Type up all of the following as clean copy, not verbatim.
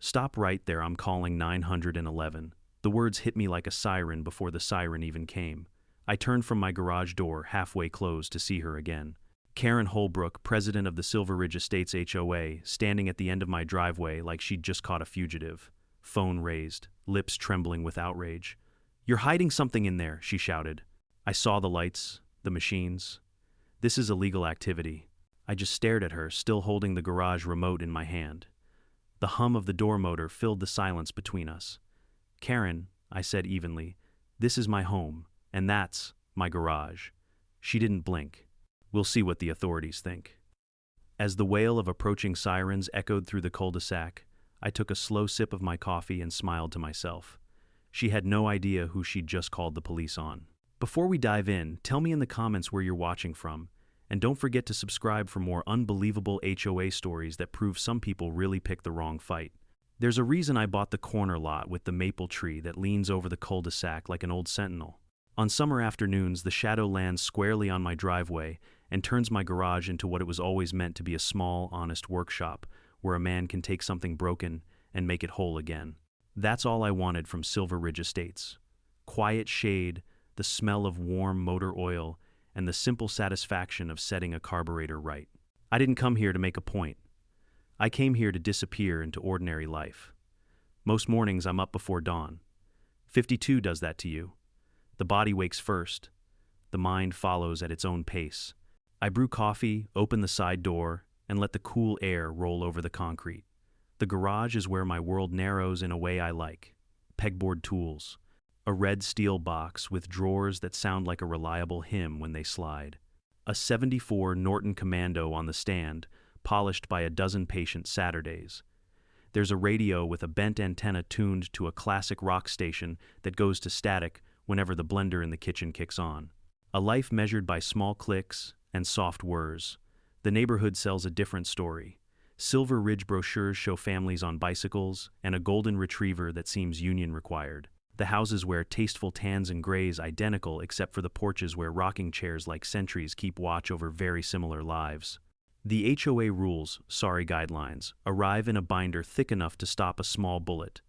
Stop right there, I'm calling 911. The words hit me like a siren before the siren even came. I turned from my garage door, halfway closed, to see her again. Karen Holbrook, president of the Silver Ridge Estates HOA, standing at the end of my driveway like she'd just caught a fugitive. Phone raised, lips trembling with outrage. "You're hiding something in there," she shouted. I saw the lights, the machines. "This is illegal activity." I just stared at her, still holding the garage remote in my hand. The hum of the door motor filled the silence between us. "Karen," I said evenly, "this is my home, and that's my garage." She didn't blink. "We'll see what the authorities think." As the wail of approaching sirens echoed through the cul-de-sac, I took a slow sip of my coffee and smiled to myself. She had no idea who she'd just called the police on. Before we dive in, tell me in the comments where you're watching from, and don't forget to subscribe for more unbelievable HOA stories that prove some people really picked the wrong fight. There's a reason I bought the corner lot with the maple tree that leans over the cul-de-sac like an old sentinel. On summer afternoons, the shadow lands squarely on my driveway and turns my garage into what it was always meant to be: a small, honest workshop where a man can take something broken and make it whole again. That's all I wanted from Silver Ridge Estates. Quiet shade, the smell of warm motor oil, and the simple satisfaction of setting a carburetor right. I didn't come here to make a point. I came here to disappear into ordinary life. Most mornings I'm up before dawn. 52 does that to you. The body wakes first. The mind follows at its own pace. I brew coffee, open the side door, and let the cool air roll over the concrete. The garage is where my world narrows in a way I like. Pegboard tools. A red steel box with drawers that sound like a reliable hymn when they slide. A 74 Norton Commando on the stand, polished by a dozen patient Saturdays. There's a radio with a bent antenna tuned to a classic rock station that goes to static whenever the blender in the kitchen kicks on. A life measured by small clicks and soft whirs. The neighborhood sells a different story. Silver Ridge brochures show families on bicycles and a golden retriever that seems union required. The houses wear tasteful tans and grays identical except for the porches where rocking chairs like sentries keep watch over very similar lives. The HOA rules, sorry guidelines, arrive in a binder thick enough to stop a small bullet.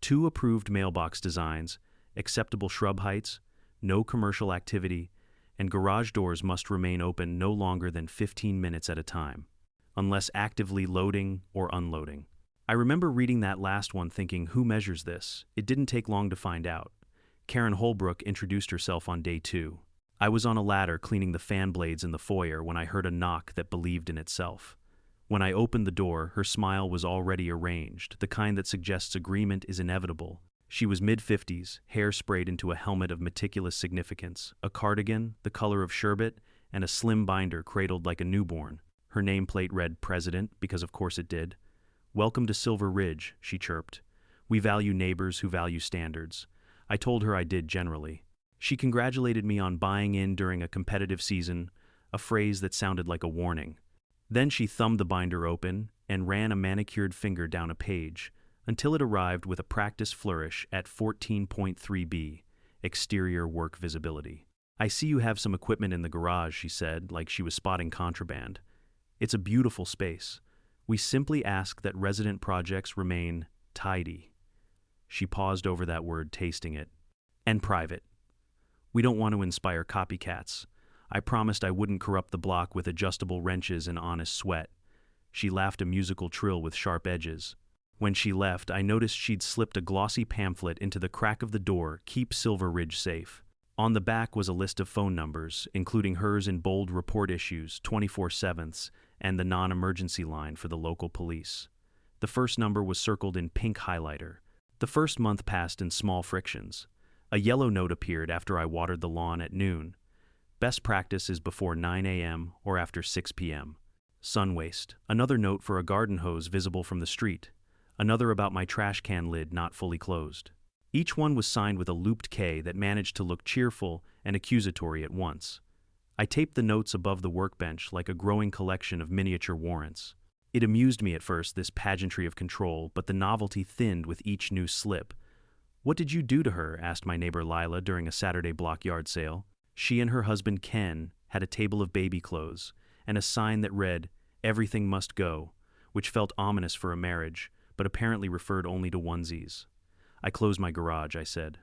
2 approved mailbox designs, acceptable shrub heights, no commercial activity, and garage doors must remain open no longer than 15 minutes at a time, unless actively loading or unloading. I remember reading that last one thinking, who measures this? It didn't take long to find out. Karen Holbrook introduced herself on day 2. I was on a ladder cleaning the fan blades in the foyer when I heard a knock that believed in itself. When I opened the door, her smile was already arranged, the kind that suggests agreement is inevitable. She was mid-50s, hair sprayed into a helmet of meticulous significance, a cardigan, the color of sherbet, and a slim binder cradled like a newborn. Her nameplate read President, because of course it did. "Welcome to Silver Ridge," she chirped. "We value neighbors who value standards." I told her I did generally. She congratulated me on buying in during a competitive season, a phrase that sounded like a warning. Then she thumbed the binder open and ran a manicured finger down a page, until it arrived with a practice flourish at 14.3b, exterior work visibility. "I see you have some equipment in the garage," she said, like she was spotting contraband. "It's a beautiful space. We simply ask that resident projects remain tidy." She paused over that word, tasting it. "And private. We don't want to inspire copycats. I promised I wouldn't corrupt the block with adjustable wrenches and honest sweat." She laughed a musical trill with sharp edges. When she left, I noticed she'd slipped a glossy pamphlet into the crack of the door, "Keep Silver Ridge Safe." On the back was a list of phone numbers, including hers in bold report issues, 24/7 and the non-emergency line for the local police. The first number was circled in pink highlighter. The first month passed in small frictions. A yellow note appeared after I watered the lawn at noon. Best practice is before 9 a.m. or after 6 p.m. Sun waste. Another note for a garden hose visible from the street. Another about my trash can lid not fully closed. Each one was signed with a looped K that managed to look cheerful and accusatory at once. I taped the notes above the workbench like a growing collection of miniature warrants. It amused me at first, this pageantry of control, but the novelty thinned with each new slip. "What did you do to her?" asked my neighbor Lila during a Saturday block yard sale. She and her husband Ken had a table of baby clothes and a sign that read, "Everything must go," which felt ominous for a marriage, but apparently referred only to onesies. I closed my garage, I said.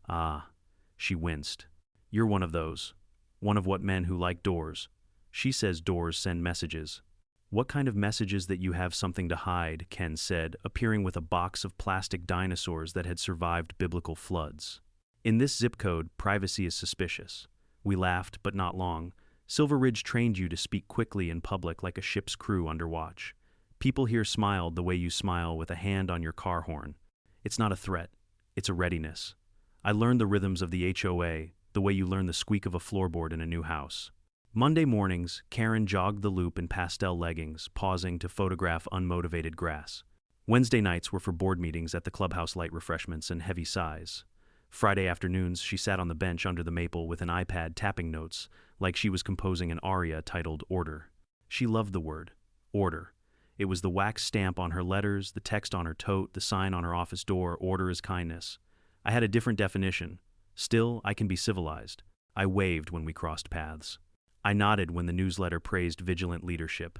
Ah, she winced. You're one of those. One of what men who like doors. She says doors send messages. What kind of messages that you have something to hide, Ken said, appearing with a box of plastic dinosaurs that had survived biblical floods. In this zip code, privacy is suspicious. We laughed, but not long. Silver Ridge trained you to speak quickly in public like a ship's crew under watch. People here smiled the way you smile with a hand on your car horn. It's not a threat. It's a readiness. I learned the rhythms of the HOA, the way you learn the squeak of a floorboard in a new house. Monday mornings, Karen jogged the loop in pastel leggings, pausing to photograph unmotivated grass. Wednesday nights were for board meetings at the clubhouse light refreshments and heavy sighs. Friday afternoons, she sat on the bench under the maple with an iPad tapping notes, like she was composing an aria titled Order. She loved the word, order. It was the wax stamp on her letters, the text on her tote, the sign on her office door, order is kindness. I had a different definition. Still, I can be civilized. I waved when we crossed paths. I nodded when the newsletter praised vigilant leadership.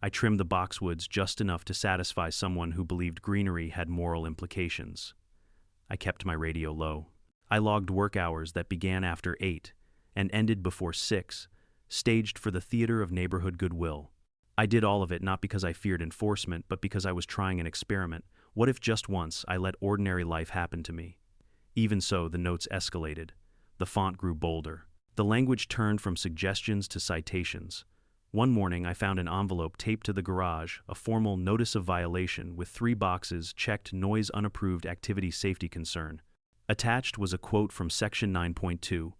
I trimmed the boxwoods just enough to satisfy someone who believed greenery had moral implications. I kept my radio low. I logged work hours that began after 8 and ended before 6, staged for the theater of neighborhood goodwill. I did all of it not because I feared enforcement, but because I was trying an experiment. What if just once I let ordinary life happen to me? Even so, the notes escalated. The font grew bolder. The language turned from suggestions to citations. One morning, I found an envelope taped to the garage, a formal notice of violation with 3 boxes checked noise unapproved activity safety concern. Attached was a quote from Section 9.2.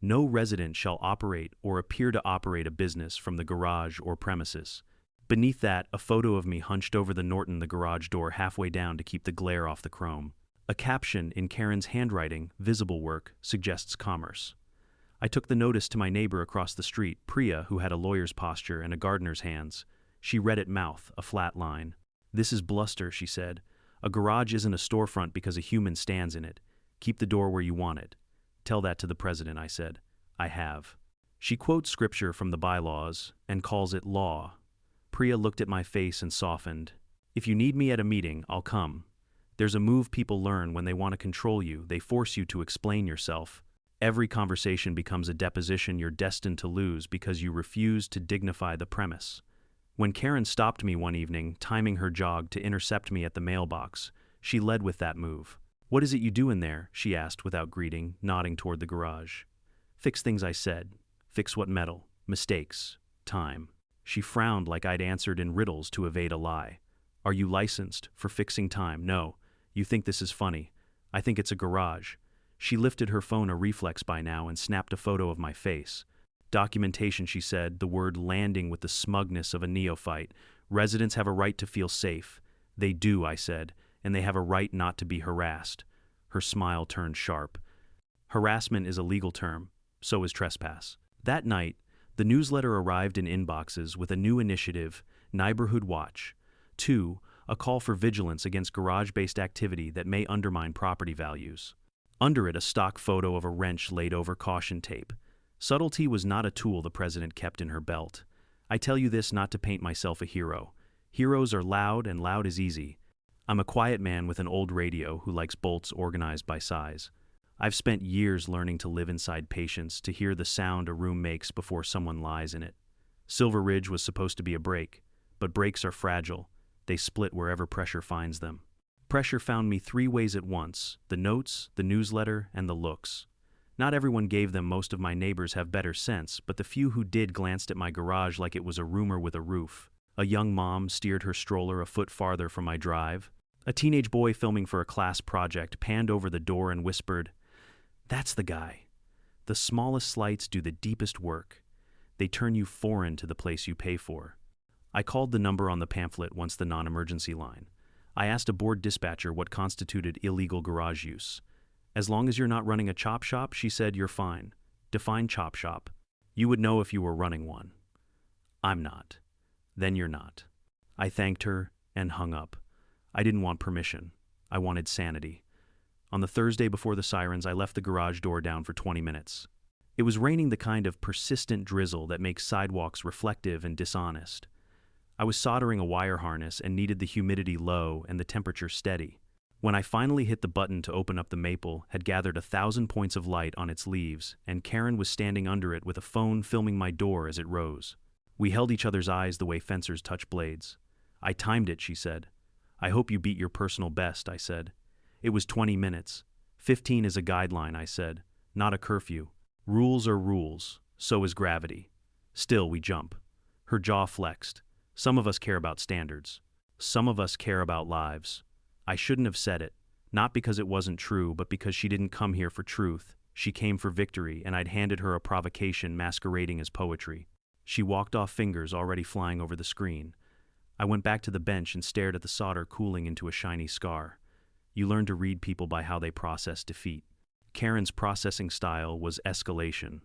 No resident shall operate or appear to operate a business from the garage or premises. Beneath that, a photo of me hunched over the garage door halfway down to keep the glare off the chrome. A caption in Karen's handwriting, visible work, suggests commerce. I took the notice to my neighbor across the street, Priya, who had a lawyer's posture and a gardener's hands. She read it mouth, a flat line. This is bluster, she said. A garage isn't a storefront because a human stands in it. Keep the door where you want it. Tell that to the president, I said. I have. She quotes scripture from the bylaws and calls it law. Priya looked at my face and softened. If you need me at a meeting, I'll come. There's a move people learn when they want to control you. They force you to explain yourself. Every conversation becomes a deposition you're destined to lose because you refuse to dignify the premise. When Karen stopped me one evening, timing her jog to intercept me at the mailbox, she led with that move. What is it you do in there? She asked without greeting, nodding toward the garage. Fix things, I said. Fix what metal? Mistakes. Time. She frowned like I'd answered in riddles to evade a lie. Are you licensed for fixing time? No. You think this is funny. I think it's a garage. She lifted her phone, a reflex by now, and snapped a photo of my face. Documentation, she said, the word landing with the smugness of a neophyte. Residents have a right to feel safe. They do, I said, and they have a right not to be harassed. Her smile turned sharp. Harassment is a legal term. So is trespass. That night, the newsletter arrived in inboxes with a new initiative, Neighborhood Watch. 2, a call for vigilance against garage-based activity that may undermine property values. Under it, a stock photo of a wrench laid over caution tape. Subtlety was not a tool the president kept in her belt. I tell you this not to paint myself a hero. Heroes are loud, and loud is easy. I'm a quiet man with an old radio who likes bolts organized by size. I've spent years learning to live inside patience, to hear the sound a room makes before someone lies in it. Silver Ridge was supposed to be a break, but breaks are fragile. They split wherever pressure finds them. Pressure found me 3 ways at once: the notes, the newsletter, and the looks. Not everyone gave them. Most of my neighbors have better sense, but the few who did glanced at my garage like it was a rumor with a roof. A young mom steered her stroller a foot farther from my drive. A teenage boy filming for a class project panned over the door and whispered, "That's the guy." The smallest slights do the deepest work. They turn you foreign to the place you pay for. I called the number on the pamphlet, once the non-emergency line. I asked a board dispatcher what constituted illegal garage use. As long as you're not running a chop shop, she said, you're fine. Define chop shop. You would know if you were running one. I'm not. Then you're not. I thanked her and hung up. I didn't want permission. I wanted sanity. On the Thursday before the sirens, I left the garage door down for 20 minutes. It was raining, the kind of persistent drizzle that makes sidewalks reflective and dishonest. I was soldering a wire harness and needed the humidity low and the temperature steady. When I finally hit the button to open up, the maple had gathered 1,000 points of light on its leaves, and Karen was standing under it with a phone filming my door as it rose. We held each other's eyes the way fencers touch blades. "I timed it," she said. "I hope you beat your personal best," I said. "It was 20 minutes. 15 is a guideline," I said, "not a curfew. Rules are rules, so is gravity." Still, we jump. Her jaw flexed. Some of us care about standards. Some of us care about lives. I shouldn't have said it, not because it wasn't true, but because she didn't come here for truth. She came for victory, and I'd handed her a provocation masquerading as poetry. She walked off, fingers already flying over the screen. I went back to the bench and stared at the solder cooling into a shiny scar. You learn to read people by how they process defeat. Karen's processing style was escalation.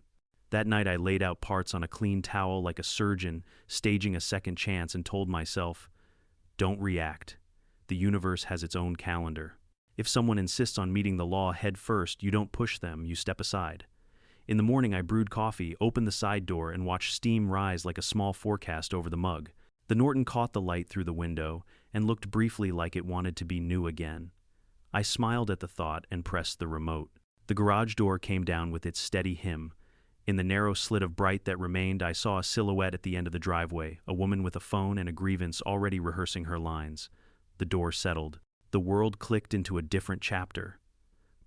That night I laid out parts on a clean towel like a surgeon staging a second chance and told myself, "Don't react. The universe has its own calendar. If someone insists on meeting the law head first, you don't push them, you step aside." In the morning I brewed coffee, opened the side door, and watched steam rise like a small forecast over the mug. The Norton caught the light through the window and looked briefly like it wanted to be new again. I smiled at the thought and pressed the remote. The garage door came down with its steady hymn. In the narrow slit of bright that remained, I saw a silhouette at the end of the driveway, a woman with a phone and a grievance already rehearsing her lines. The door settled. The world clicked into a different chapter.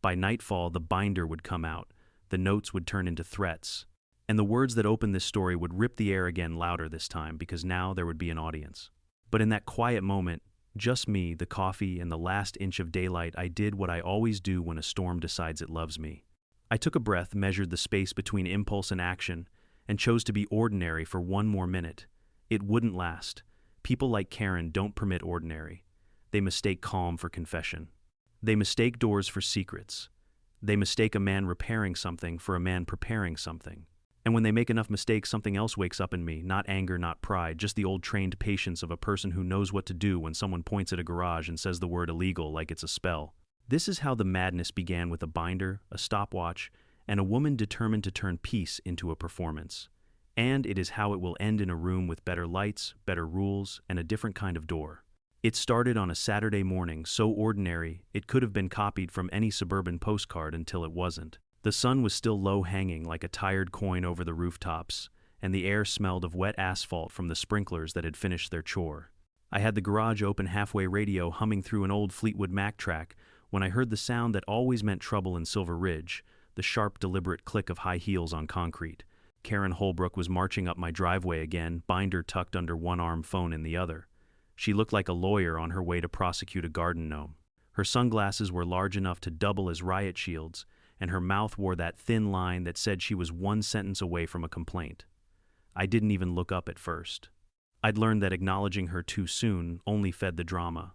By nightfall, the binder would come out. The notes would turn into threats. And the words that opened this story would rip the air again, louder this time, because now there would be an audience. But in that quiet moment, just me, the coffee, and the last inch of daylight, I did what I always do when a storm decides it loves me. I took a breath, measured the space between impulse and action, and chose to be ordinary for one more minute. It wouldn't last. People like Karen don't permit ordinary. They mistake calm for confession. They mistake doors for secrets. They mistake a man repairing something for a man preparing something. And when they make enough mistakes, something else wakes up in me, not anger, not pride, just the old trained patience of a person who knows what to do when someone points at a garage and says the word illegal like it's a spell. This is how the madness began, with a binder, a stopwatch, and a woman determined to turn peace into a performance. And it is how it will end, in a room with better lights, better rules, and a different kind of door. It started on a Saturday morning, so ordinary it could have been copied from any suburban postcard until it wasn't. The sun was still low, hanging like a tired coin over the rooftops, and the air smelled of wet asphalt from the sprinklers that had finished their chore. I had the garage open, halfway, radio humming through an old Fleetwood Mac track, when I heard the sound that always meant trouble in Silver Ridge, the sharp, deliberate click of high heels on concrete. Karen Holbrook was marching up my driveway again, binder tucked under one arm, phone in the other. She looked like a lawyer on her way to prosecute a garden gnome. Her sunglasses were large enough to double as riot shields, and her mouth wore that thin line that said she was one sentence away from a complaint. I didn't even look up at first. I'd learned that acknowledging her too soon only fed the drama.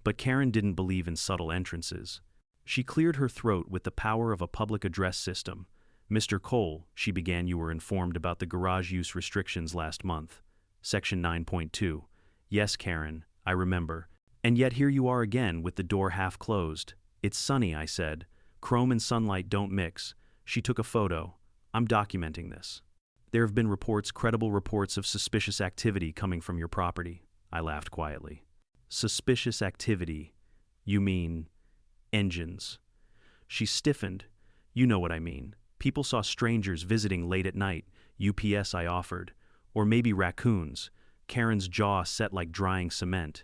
But Karen didn't believe in subtle entrances. She cleared her throat with the power of a public address system. "Mr. Cole," she began, "you were informed about the garage use restrictions last month. Section 9.2. "Yes, Karen, I remember. And yet here you are again with the door half closed." "It's sunny," I said. "Chrome and sunlight don't mix." She took a photo. "I'm documenting this. There have been reports, credible reports, of suspicious activity coming from your property." I laughed quietly. "Suspicious activity? You mean engines?" She stiffened. "You know what I mean. People saw strangers visiting late at night." "UPS," I offered. "Or maybe raccoons." Karen's jaw set like drying cement.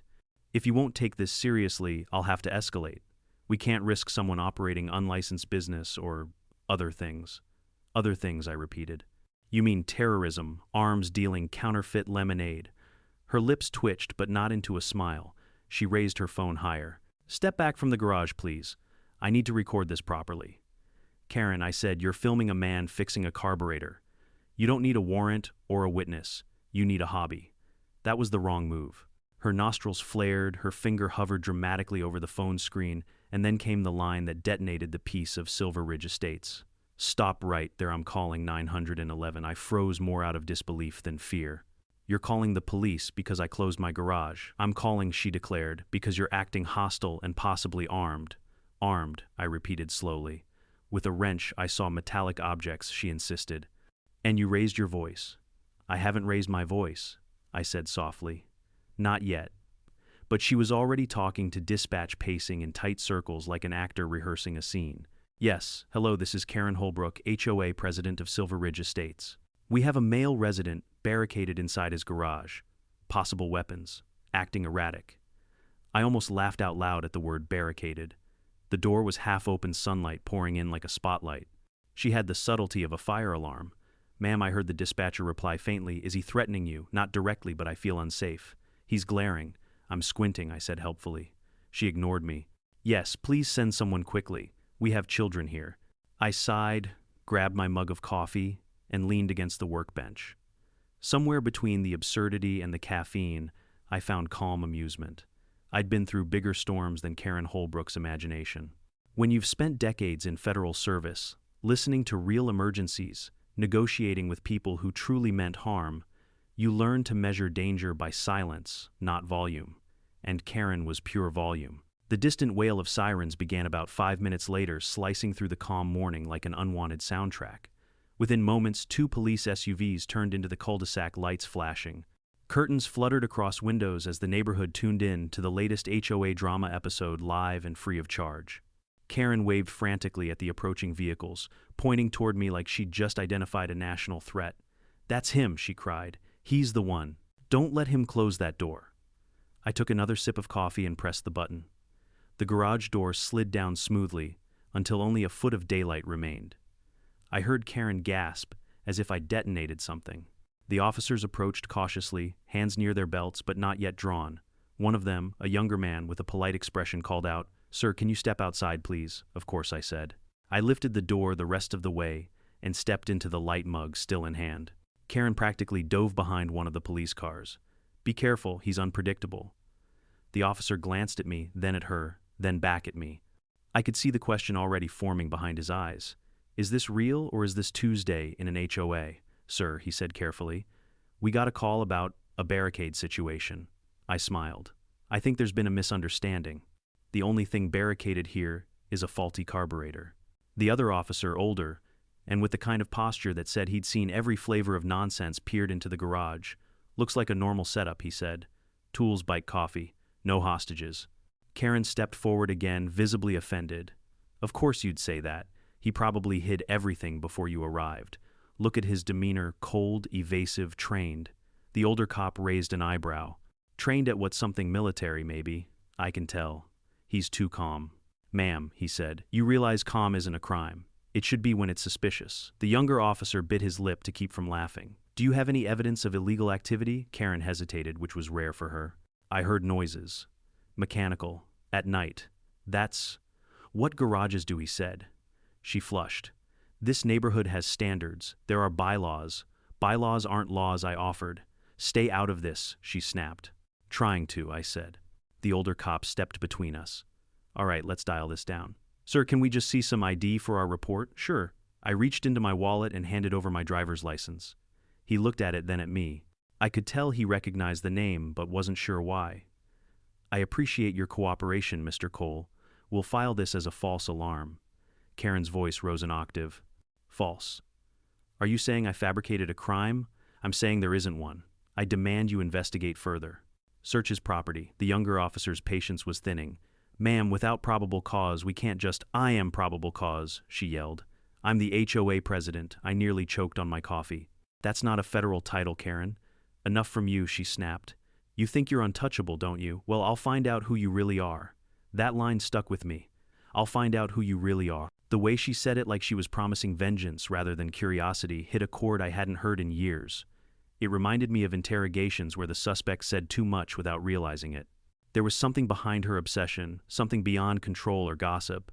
"If you won't take this seriously, I'll have to escalate. We can't risk someone operating unlicensed business or other things." "Other things," I repeated. "You mean terrorism, arms dealing, counterfeit lemonade." Her lips twitched, but not into a smile. She raised her phone higher. "Step back from the garage, please. I need to record this properly." "Karen," I said, "you're filming a man fixing a carburetor. You don't need a warrant or a witness. You need a hobby." That was the wrong move. Her nostrils flared, her finger hovered dramatically over the phone screen, and then came the line that detonated the piece of Silver Ridge Estates. "Stop right there, I'm calling 911. I froze, more out of disbelief than fear. "You're calling the police because I closed my garage." "I'm calling," she declared, "because you're acting hostile and possibly armed." "Armed," I repeated slowly. "With a wrench I saw metallic objects," she insisted. "And you raised your voice." "I haven't raised my voice," I said softly. Not yet. But she was already talking to dispatch, pacing in tight circles like an actor rehearsing a scene. Yes, hello, this is Karen Holbrook, HOA president of Silver Ridge Estates. We have a male resident barricaded inside his garage. Possible weapons. Acting erratic. I almost laughed out loud at the word barricaded. The door was half open, sunlight pouring in like a spotlight. She had the subtlety of a fire alarm. Ma'am, I heard the dispatcher reply faintly, is he threatening you? Not directly, but I feel unsafe. He's glaring. I'm squinting, I said helpfully. She ignored me. Yes, please send someone quickly. We have children here. I sighed, grabbed my mug of coffee, and leaned against the workbench. Somewhere between the absurdity and the caffeine, I found calm amusement. I'd been through bigger storms than Karen Holbrook's imagination. When you've spent decades in federal service, listening to real emergencies, negotiating with people who truly meant harm, you learn to measure danger by silence, not volume. And Karen was pure volume. The distant wail of sirens began about 5 minutes later, slicing through the calm morning like an unwanted soundtrack. Within moments, 2 police SUVs turned into the cul-de-sac, lights flashing. Curtains fluttered across windows as the neighborhood tuned in to the latest HOA drama episode, live and free of charge. Karen waved frantically at the approaching vehicles, pointing toward me like she'd just identified a national threat. That's him, she cried. He's the one. Don't let him close that door. I took another sip of coffee and pressed the button. The garage door slid down smoothly until only a foot of daylight remained. I heard Karen gasp as if I detonated something. The officers approached cautiously, hands near their belts but not yet drawn. One of them, a younger man with a polite expression, called out, "Sir, can you step outside, please?" Of course, I said. I lifted the door the rest of the way and stepped into the light mug still in hand. Karen practically dove behind one of the police cars. Be careful, he's unpredictable. The officer glanced at me, then at her, then back at me. I could see the question already forming behind his eyes. Is this real or is this Tuesday in an HOA? Sir, he said carefully. We got a call about a barricade situation. I smiled. I think there's been a misunderstanding. The only thing barricaded here is a faulty carburetor. The other officer, older, and with the kind of posture that said he'd seen every flavor of nonsense, peered into the garage. Looks like a normal setup, he said. Tools, bike, coffee. No hostages. Karen stepped forward again, visibly offended. Of course you'd say that. He probably hid everything before you arrived. Look at his demeanor, cold, evasive, trained. The older cop raised an eyebrow. Trained at what, something military, maybe. I can tell. He's too calm. Ma'am, he said, you realize calm isn't a crime. It should be when it's suspicious. The younger officer bit his lip to keep from laughing. Do you have any evidence of illegal activity? Karen hesitated, which was rare for her. I heard noises. Mechanical. At night. That's... What garages do, he said. She flushed. This neighborhood has standards. There are bylaws. Bylaws aren't laws, I offered. Stay out of this, she snapped. Trying to, I said. The older cop stepped between us. All right, let's dial this down. Sir, can we just see some ID for our report? Sure. I reached into my wallet and handed over my driver's license. He looked at it, then at me. I could tell he recognized the name, but wasn't sure why. I appreciate your cooperation, Mr. Cole. We'll file this as a false alarm. Karen's voice rose an octave. False. Are you saying I fabricated a crime? I'm saying there isn't one. I demand you investigate further. Search his property. The younger officer's patience was thinning. Ma'am, without probable cause, we can't just— I am probable cause, she yelled. I'm the HOA president. I nearly choked on my coffee. That's not a federal title, Karen. Enough from you, she snapped. You think you're untouchable, don't you? Well, I'll find out who you really are. That line stuck with me. I'll find out who you really are. The way she said it, like she was promising vengeance rather than curiosity, hit a chord I hadn't heard in years. It reminded me of interrogations where the suspect said too much without realizing it. There was something behind her obsession, something beyond control or gossip.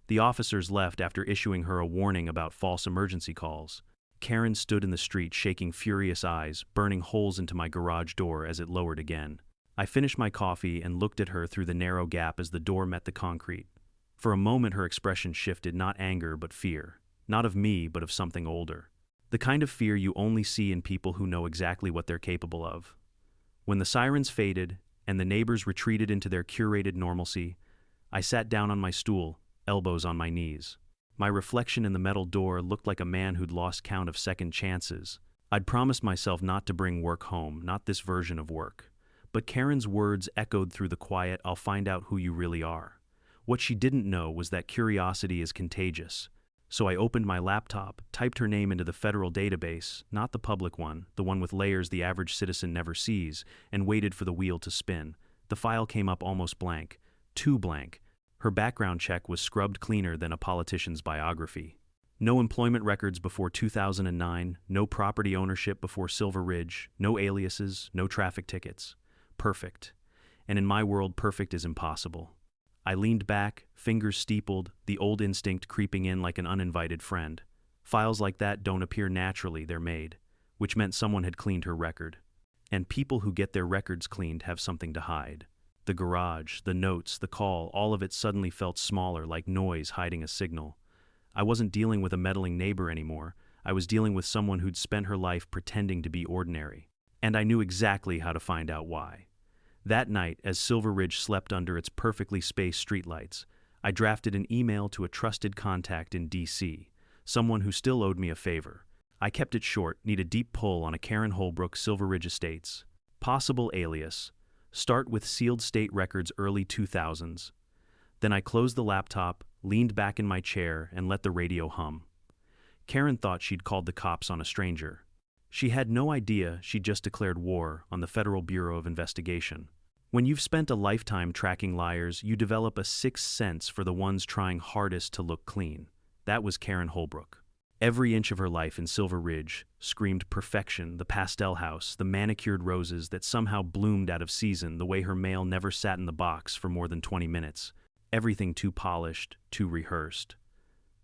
The officers left after issuing her a warning about false emergency calls. Karen stood in the street, shaking furious eyes, burning holes into my garage door as it lowered again. I finished my coffee and looked at her through the narrow gap as the door met the concrete. For a moment her expression shifted, not anger but fear. Not of me, but of something older. The kind of fear you only see in people who know exactly what they're capable of. When the sirens faded and the neighbors retreated into their curated normalcy, I sat down on my stool, elbows on my knees. My reflection in the metal door looked like a man who'd lost count of second chances. I'd promised myself not to bring work home, not this version of work. But Karen's words echoed through the quiet, "I'll find out who you really are." What she didn't know was that curiosity is contagious. So I opened my laptop, typed her name into the federal database, not the public one, the one with layers the average citizen never sees, and waited for the wheel to spin. The file came up almost blank. Too blank. Her background check was scrubbed cleaner than a politician's biography. No employment records before 2009, no property ownership before Silver Ridge, no aliases, no traffic tickets. Perfect. And in my world, perfect is impossible. I leaned back, fingers steepled, the old instinct creeping in like an uninvited friend. Files like that don't appear naturally, they're made, which meant someone had cleaned her record. And people who get their records cleaned have something to hide. The garage, the notes, the call, all of it suddenly felt smaller, like noise hiding a signal. I wasn't dealing with a meddling neighbor anymore. I was dealing with someone who'd spent her life pretending to be ordinary. And I knew exactly how to find out why. That night, as Silver Ridge slept under its perfectly spaced streetlights, I drafted an email to a trusted contact in D.C., someone who still owed me a favor. I kept it short, need a deep pull on a Karen Holbrook, Silver Ridge Estates. Possible alias. Start with sealed state records early 2000s. Then I closed the laptop, leaned back in my chair, and let the radio hum. Karen thought she'd called the cops on a stranger. She had no idea she'd just declared war on the Federal Bureau of Investigation. When you've spent a lifetime tracking liars, you develop a sixth sense for the ones trying hardest to look clean. That was Karen Holbrook. Every inch of her life in Silver Ridge screamed perfection, the pastel house, the manicured roses that somehow bloomed out of season, the way her mail never sat in the box for more than 20 minutes. Everything too polished, too rehearsed.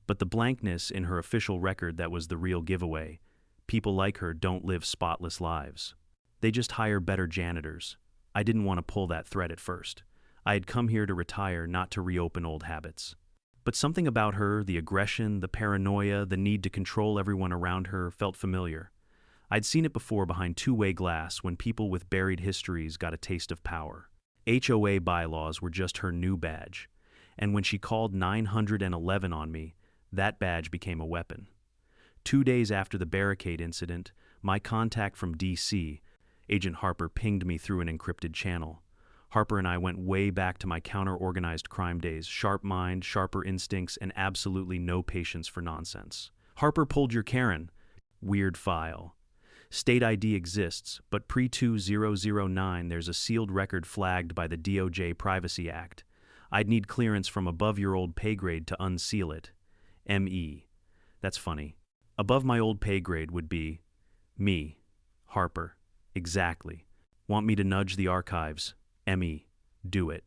But the blankness in her official record, that was the real giveaway. People like her don't live spotless lives. They just hire better janitors. I didn't want to pull that thread at first. I had come here to retire, not to reopen old habits. But something about her, the aggression, the paranoia, the need to control everyone around her, felt familiar. I'd seen it before behind two-way glass when people with buried histories got a taste of power. HOA bylaws were just her new badge. And when she called 911 on me, that badge became a weapon. 2 days after the barricade incident, my contact from D.C., Agent Harper, pinged me through an encrypted channel. Harper and I went way back to my counter-organized crime days, sharp mind, sharper instincts, and absolutely no patience for nonsense. Harper pulled your Karen. Weird file. State ID exists, but pre-2009 there's a sealed record flagged by the DOJ Privacy Act. I'd need clearance from above your old pay grade to unseal it. M.E. That's funny. Above my old pay grade would be me, Harper. Exactly. Want me to nudge the archives? M.E. Do it.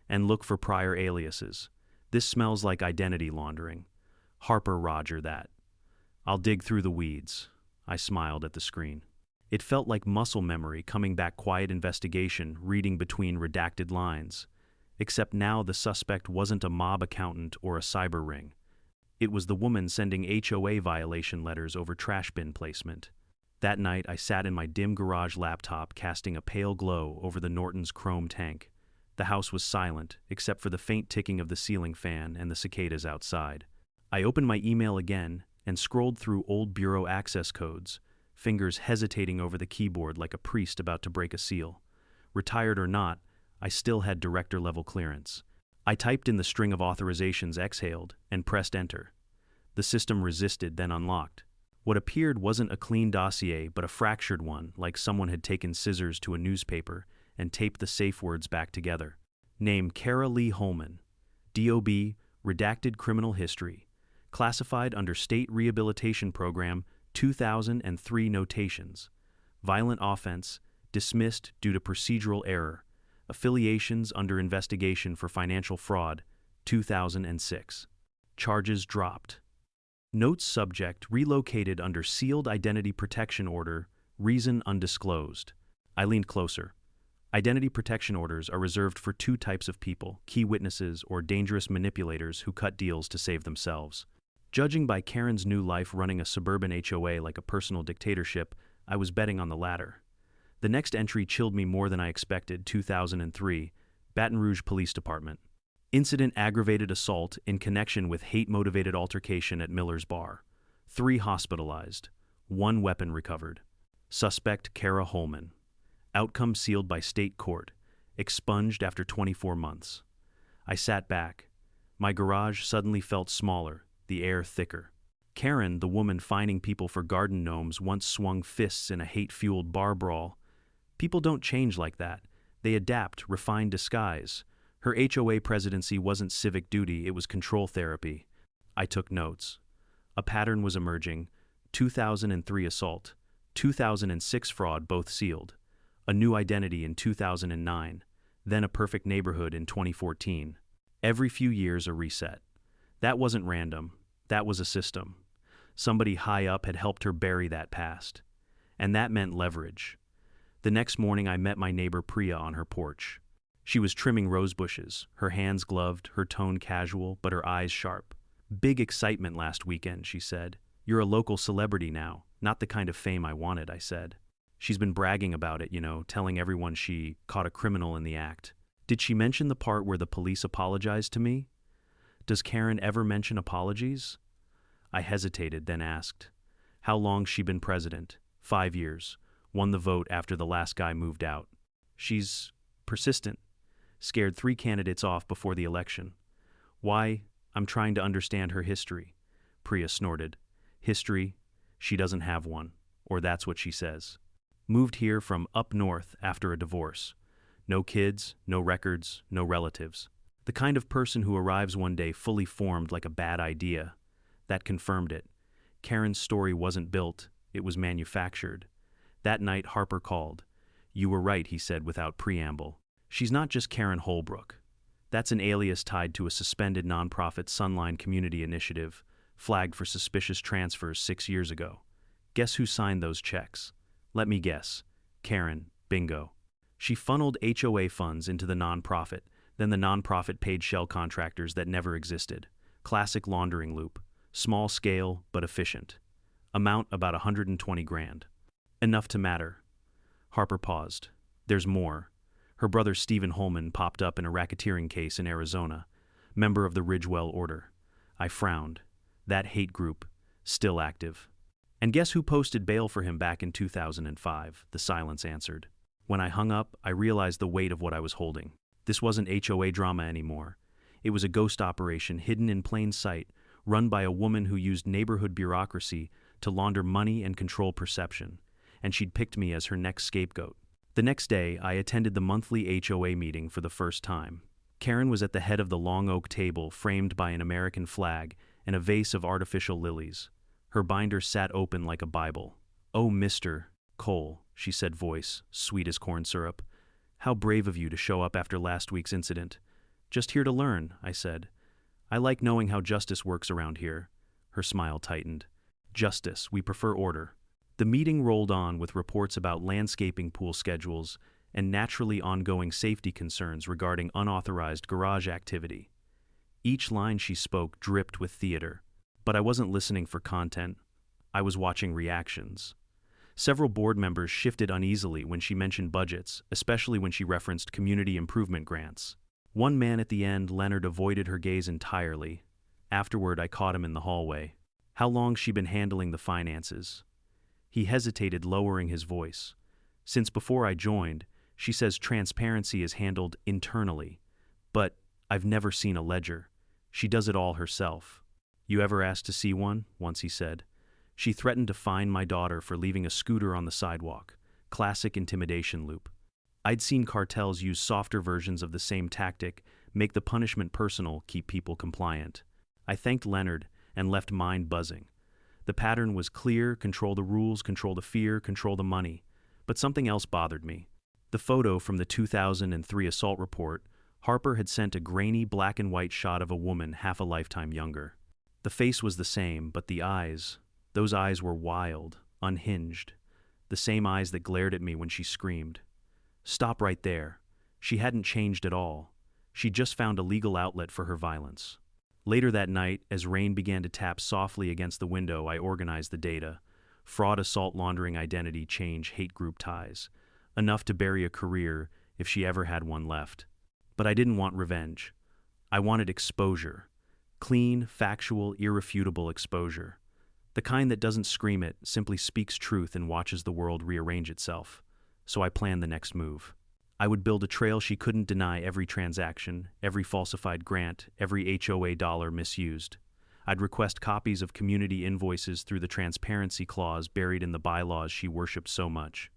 And look for prior aliases. This smells like identity laundering. Harper, roger that. I'll dig through the weeds. I smiled at the screen. It felt like muscle memory coming back, quiet investigation, reading between redacted lines. Except now the suspect wasn't a mob accountant or a cyber ring. It was the woman sending HOA violation letters over trash bin placement. That night, I sat in my dim garage laptop, casting a pale glow over the Norton's chrome tank. The house was silent, except for the faint ticking of the ceiling fan and the cicadas outside. I opened my email again and scrolled through old bureau access codes, fingers hesitating over the keyboard like a priest about to break a seal. Retired or not, I still had director-level clearance. I typed in the string of authorizations, exhaled, and pressed enter. The system resisted, then unlocked. What appeared wasn't a clean dossier, but a fractured one, like someone had taken scissors to a newspaper and taped the safe words back together. Name: Kara Lee Holman. DOB, redacted criminal history. Classified under State Rehabilitation Program 2003 notations. Violent offense, dismissed due to procedural error. Affiliations under investigation for financial fraud, 2006. Charges dropped. Notes subject relocated under sealed identity protection order, reason undisclosed. I leaned closer. Identity protection orders are reserved for two types of people: key witnesses or dangerous manipulators who cut deals to save themselves. Judging by Karen's new life running a suburban HOA like a personal dictatorship, I was betting on the latter. The next entry chilled me more than I expected. 2003, Baton Rouge Police Department. Incident: aggravated assault in connection with hate-motivated altercation at Miller's Bar. 3 hospitalized. 1 weapon recovered. Suspect: Kara Holman. Outcome sealed by state court. Expunged after 24 months. I sat back. My garage suddenly felt smaller, the air thicker. Karen, the woman fining people for garden gnomes, once swung fists in a hate-fueled bar brawl. People don't change like that. They adapt, refine disguise. Her HOA presidency wasn't civic duty, it was control therapy. I took notes. A pattern was emerging. 2003 assault, 2006 fraud, both sealed. A new identity in 2009, then a perfect neighborhood in 2014. Every few years a reset. That wasn't random. That was a system. Somebody high up had helped her bury that past. And that meant leverage. The next morning I met my neighbor Priya on her porch. She was trimming rose bushes, her hands gloved, her tone casual, but her eyes sharp. Big excitement last weekend, she said. You're a local celebrity now, not the kind of fame I wanted, I said. She's been bragging about it, telling everyone she caught a criminal in the act. Did she mention the part where the police apologized to me? Does Karen ever mention apologies? I hesitated, then asked. How long's she been president? 5 years. Won the vote after the last guy moved out. She's persistent. Scared 3 candidates off before the election. Why? I'm trying to understand her history. Priya snorted. History? She doesn't have one. Or that's what she says. Moved here from up north after a divorce. No kids, no records, no relatives. The kind of person who arrives one day fully formed like a bad idea. That confirmed it. Karen's story wasn't built, it was manufactured. That night Harper called. You were right, he said without preamble. She's not just Karen Holbrook. That's an alias tied to a suspended nonprofit Sunline Community Initiative, flagged for suspicious transfers 6 years ago. Guess who signed those checks? Let me guess. Karen, bingo. She funneled HOA funds into the nonprofit, then the nonprofit paid shell contractors that never existed. Classic laundering loop. Small scale, but efficient. Amount about 120 grand. Enough to matter. Harper paused. There's more. Her brother Stephen Holman popped up in a racketeering case in Arizona, member of the Ridgewell Order. I frowned. That hate group, still active. And guess who posted bail for him back in 2005? The silence answered. When I hung up, I realized the weight of what I was holding. This wasn't HOA drama anymore. It was a ghost operation hidden in plain sight, run by a woman who used neighborhood bureaucracy to launder money and control perception, and she'd picked me as her next scapegoat. The next day, I attended the monthly HOA meeting for the first time. Karen was at the head of the long oak table framed by an American flag and a vase of artificial lilies. Her binder sat open like a Bible. "Oh, Mr. Cole," she said, voice sweet as corn syrup. "How brave of you to show up after last week's incident." "Just here to learn," I said. "I like knowing how justice works around here." Her smile tightened. "Justice, we prefer order." The meeting rolled on with reports about landscaping pool schedules and naturally ongoing safety concerns regarding unauthorized garage activity. Each line she spoke dripped with theater, but I wasn't listening for content. I was watching reactions. Several board members shifted uneasily when she mentioned budgets, especially when she referenced community improvement grants. One man at the end, Leonard, avoided her gaze entirely. Afterward, I caught him in the hallway. How long she been handling the finances? He hesitated, lowering his voice. Since before I joined, she says transparency is handled internally. But I've never seen a ledger. She does it all herself. You ever asked to see one? Once he said. She threatened to fine my daughter for leaving a scooter on the sidewalk. Classic intimidation loop. I'd seen cartels use softer versions of the same tactic, make the punishment personal, keep people compliant. I thanked Leonard and left mine buzzing. The pattern was clear: control the rules, control the fear, control the money. But something else bothered me. The photo from the 2003 assault report, Harper had sent a grainy black and white shot of a woman half a lifetime younger. The face was the same, but the eyes, those eyes were wild, unhinged. The same eyes that glared at me when she screamed. Stop right there. She hadn't changed at all. She'd just found a legal outlet for her violence. Later that night, as rain began to tap softly against the window, I organized the data. Fraud, assault, laundering, identity change, hate group ties. Enough to bury a career if she ever had one left. But I didn't want revenge. I wanted exposure. Clean, factual, irrefutable exposure. The kind that doesn't scream it, simply speaks truth and watches the world rearrange itself. so I planned the next move. I would build a trail she couldn't deny: every transaction, every falsified grant, every HOA dollar misused. I'd request copies of community invoices through the transparency clause buried in the bylaws she worshipped so much.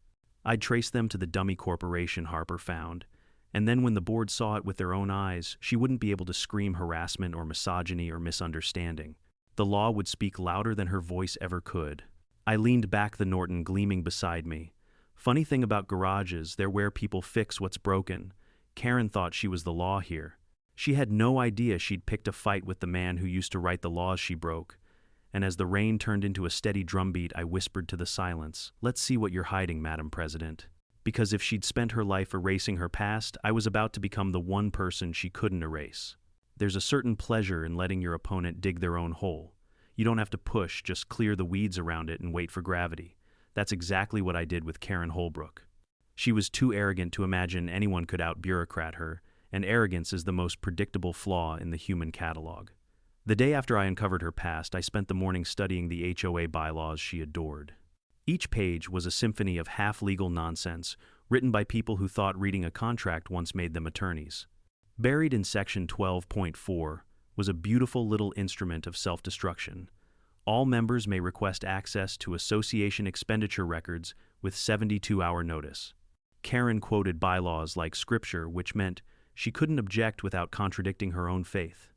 I'd trace them to the dummy corporation Harper found, and then when the board saw it with their own eyes, she wouldn't be able to scream harassment or misogyny or misunderstanding. The law would speak louder than her voice ever could. I leaned back, the Norton gleaming beside me. Funny thing about garages, they're where people fix what's broken. Karen thought she was the law here. She had no idea she'd picked a fight with the man who used to write the laws she broke. And as the rain turned into a steady drumbeat, I whispered to the silence, "Let's see what you're hiding, Madam President." Because if she'd spent her life erasing her past, I was about to become the one person she couldn't erase. There's a certain pleasure in letting your opponent dig their own hole. You don't have to push, just clear the weeds around it and wait for gravity. That's exactly what I did with Karen Holbrook. She was too arrogant to imagine anyone could out-bureaucrat her, and arrogance is the most predictable flaw in the human catalog. The day after I uncovered her past, I spent the morning studying the HOA bylaws she adored. Each page was a symphony of half-legal nonsense, written by people who thought reading a contract once made them attorneys. Buried in Section 12.4 was a beautiful little instrument of self-destruction. All members may request access to association expenditure records with 72-hour notice. Karen quoted bylaws like scripture, which meant she couldn't object without contradicting her own faith.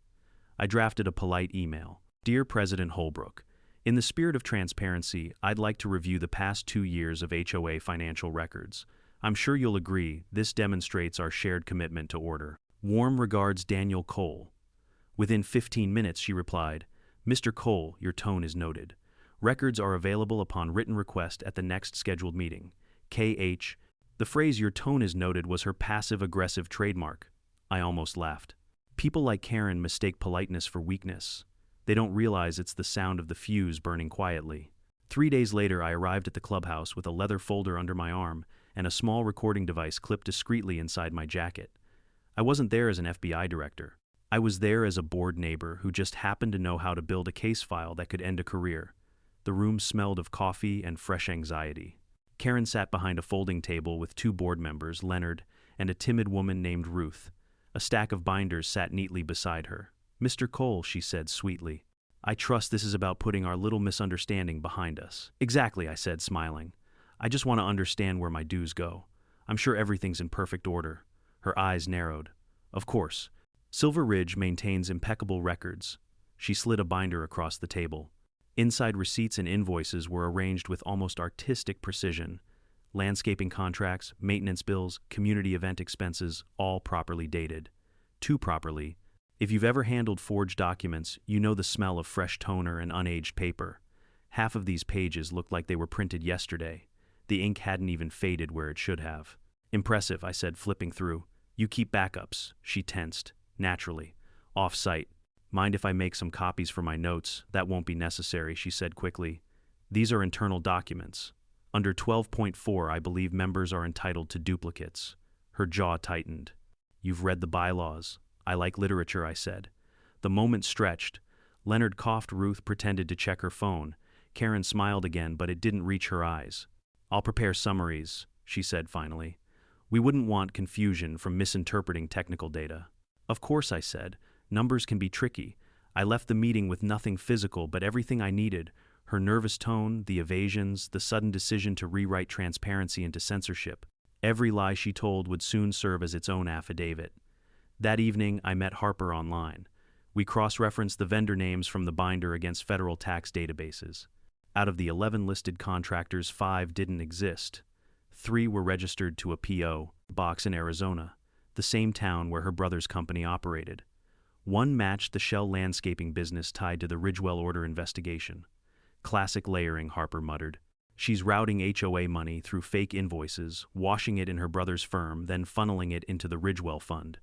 I drafted a polite email. "Dear President Holbrook, in the spirit of transparency, I'd like to review the past 2 years of HOA financial records. I'm sure you'll agree this demonstrates our shared commitment to order. Warm regards, Daniel Cole." Within 15 minutes, she replied, "Mr. Cole, your tone is noted. Records are available upon written request at the next scheduled meeting. KH." The phrase "your tone is noted" was her passive-aggressive trademark. I almost laughed. People like Karen mistake politeness for weakness. They don't realize it's the sound of the fuse burning quietly. 3 days later, I arrived at the clubhouse with a leather folder under my arm and a small recording device clipped discreetly inside my jacket. I wasn't there as an FBI director. I was there as a bored neighbor who just happened to know how to build a case file that could end a career. The room smelled of coffee and fresh anxiety. Karen sat behind a folding table with 2 board members, Leonard, and a timid woman named Ruth. A stack of binders sat neatly beside her. "Mr. Cole," she said sweetly, "I trust this is about putting our little misunderstanding behind us." "Exactly," I said, smiling. "I just want to understand where my dues go. I'm sure everything's in perfect order." Her eyes narrowed. "Of course. Silver Ridge maintains impeccable records." She slid a binder across the table. Inside, receipts and invoices were arranged with almost artistic precision. Landscaping contracts, maintenance bills, community event expenses, all properly dated. Too properly. If you've ever handled forged documents, you know the smell of fresh toner and unaged paper. Half of these pages looked like they were printed yesterday. The ink hadn't even faded where it should have. "Impressive," I said, flipping through. "You keep backups." She tensed. "Naturally. Off-site. Mind if I make some copies for my notes?" "That won't be necessary," she said quickly. "These are internal documents. Under 12.4, I believe members are entitled to duplicates." Her jaw tightened. "You've read the bylaws." "I like literature," I said. The moment stretched. Leonard coughed. Ruth pretended to check her phone. Karen smiled again, but it didn't reach her eyes. "I'll prepare summaries," she said finally. "We wouldn't want confusion from misinterpreting technical data." "Of course," I said. "Numbers can be tricky." I left the meeting with nothing physical, but everything I needed. Her nervous tone, the evasions, the sudden decision to rewrite transparency into censorship. Every lie she told would soon serve as its own affidavit. That evening, I met Harper online. We cross-referenced the vendor names from the binder against federal tax databases. Out of the 11 listed contractors, 5 didn't exist. 3 were registered to a P.O. box in Arizona, the same town where her brother's company operated. 1 matched the Shell landscaping business tied to the Ridgewell order investigation. "Classic layering," Harper muttered. "She's routing HOA money through fake invoices, washing it in her brother's firm, then funneling it into the Ridgewell fund.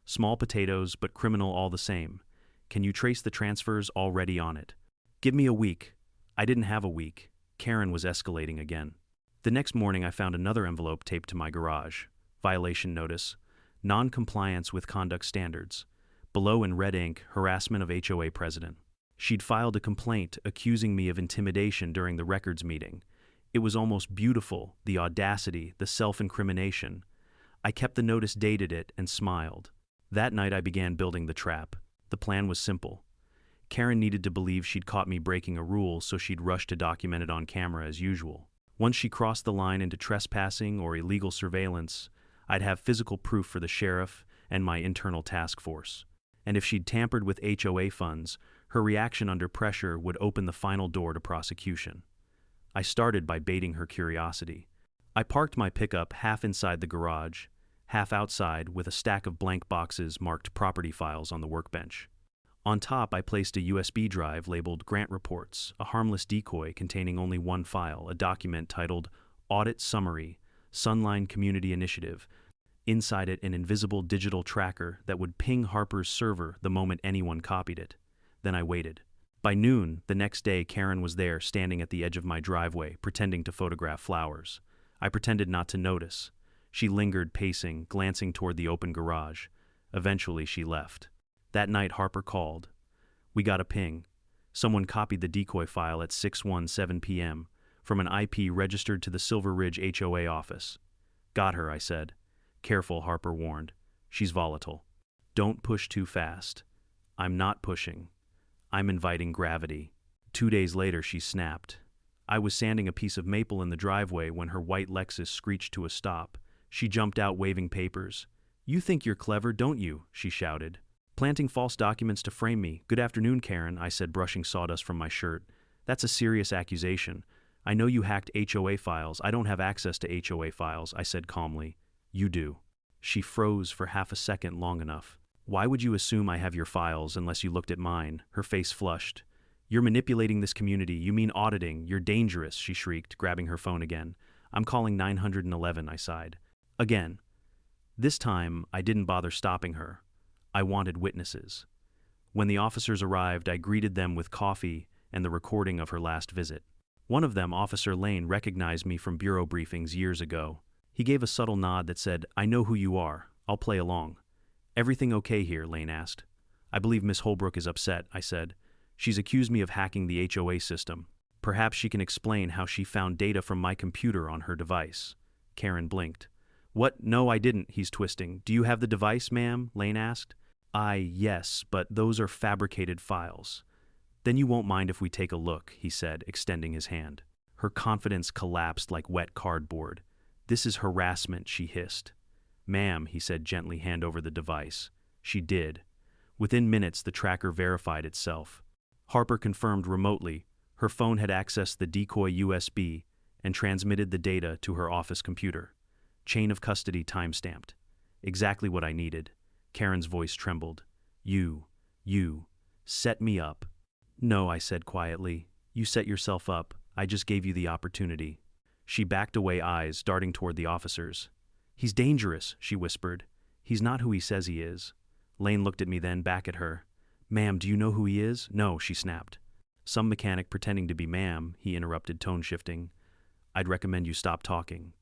Small potatoes, but criminal all the same. Can you trace the transfers already on it?" "Give me a week." I didn't have a week. Karen was escalating again. The next morning, I found another envelope taped to my garage. Violation notice. Non-compliance with conduct standards. Below in red ink, harassment of HOA president. She'd filed a complaint accusing me of intimidation during the records meeting. It was almost beautiful, the audacity, the self-incrimination. I kept the notice, dated it, and smiled. That night I began building the trap. The plan was simple. Karen needed to believe she'd caught me breaking a rule, so she'd rush to document it on camera as usual. Once she crossed the line into trespassing or illegal surveillance, I'd have physical proof for the sheriff and my internal task force. And if she'd tampered with HOA funds, her reaction under pressure would open the final door to prosecution. I started by baiting her curiosity. I parked my pickup half inside the garage, half outside, with a stack of blank boxes marked property files on the workbench. On top, I placed a USB drive labeled Grant Reports, a harmless decoy containing only one file, a document titled Audit Summary, Sunline Community Initiative. Inside it, an invisible digital tracker that would ping Harper's server the moment anyone copied it. Then I waited. By noon, the next day, Karen was there, standing at the edge of my driveway, pretending to photograph flowers. I pretended not to notice. She lingered, pacing, glancing toward the open garage. Eventually, she left. That night, Harper called. We got a ping. Someone copied the decoy file at 6:17 p.m. from an IP registered to the Silver Ridge HOA office. Got her, I said. Careful, Harper warned. She's volatile. Don't push too fast. I'm not pushing. I'm inviting gravity. 2 days later, she snapped. I was sanding a piece of maple in the driveway when her white Lexus screeched to a stop. She jumped out waving papers. You think you're clever, don't you? She shouted. Planting false documents to frame me. Good afternoon, Karen, I said, brushing sawdust from my shirt. That's a serious accusation. I know you hacked HOA files. I don't have access to HOA files, I said calmly. You do. She froze for half a second, long enough. Why would you assume I have your files unless you looked at mine? Her face flushed. You're manipulating this community. You mean auditing. You're dangerous, she shrieked, grabbing her phone again. I'm calling 911, I sighed. Again. This time, I didn't bother stopping her. I wanted witnesses. When the officers arrived, I greeted them with coffee and the recording of her last visit. One of them, Officer Lane, recognized me from bureau briefings years ago. He gave a subtle nod that said, I know who you are. I'll play along. Everything okay here? Lane asked. I believe Miss Holbrook is upset, I said. She's accused me of hacking the HOA system. Perhaps she can explain how she found data from my computer on her device. Karen blinked. What? No, I didn't, he's twisting. Do you have the device, ma'am? Lane asked. Yes, but those are fabricated files. Then you won't mind if we take a look, he said, extending his hand. Her confidence collapsed like wet cardboard. This is harassment, she hissed. Ma'am, he said gently, hand over the device. She did. Within minutes, the tracker verified itself. Harper confirmed remotely. Her phone had accessed the decoy USB and transmitted the data to her office computer. Chain of custody timestamped. Exactly what I needed. Karen's voice trembled. You set me up. No, I said quietly. You set yourself up. I just gave you the opportunity. She backed away, eyes darting toward the officers. He's dangerous, she whispered. He's not who he says he is. Lane looked at me, then back at her. Ma'am, do you know who he is? No, she snapped. Some mechanic pretending to be ma'am, he interrupted, tone shifting. I'd recommend you stop talking.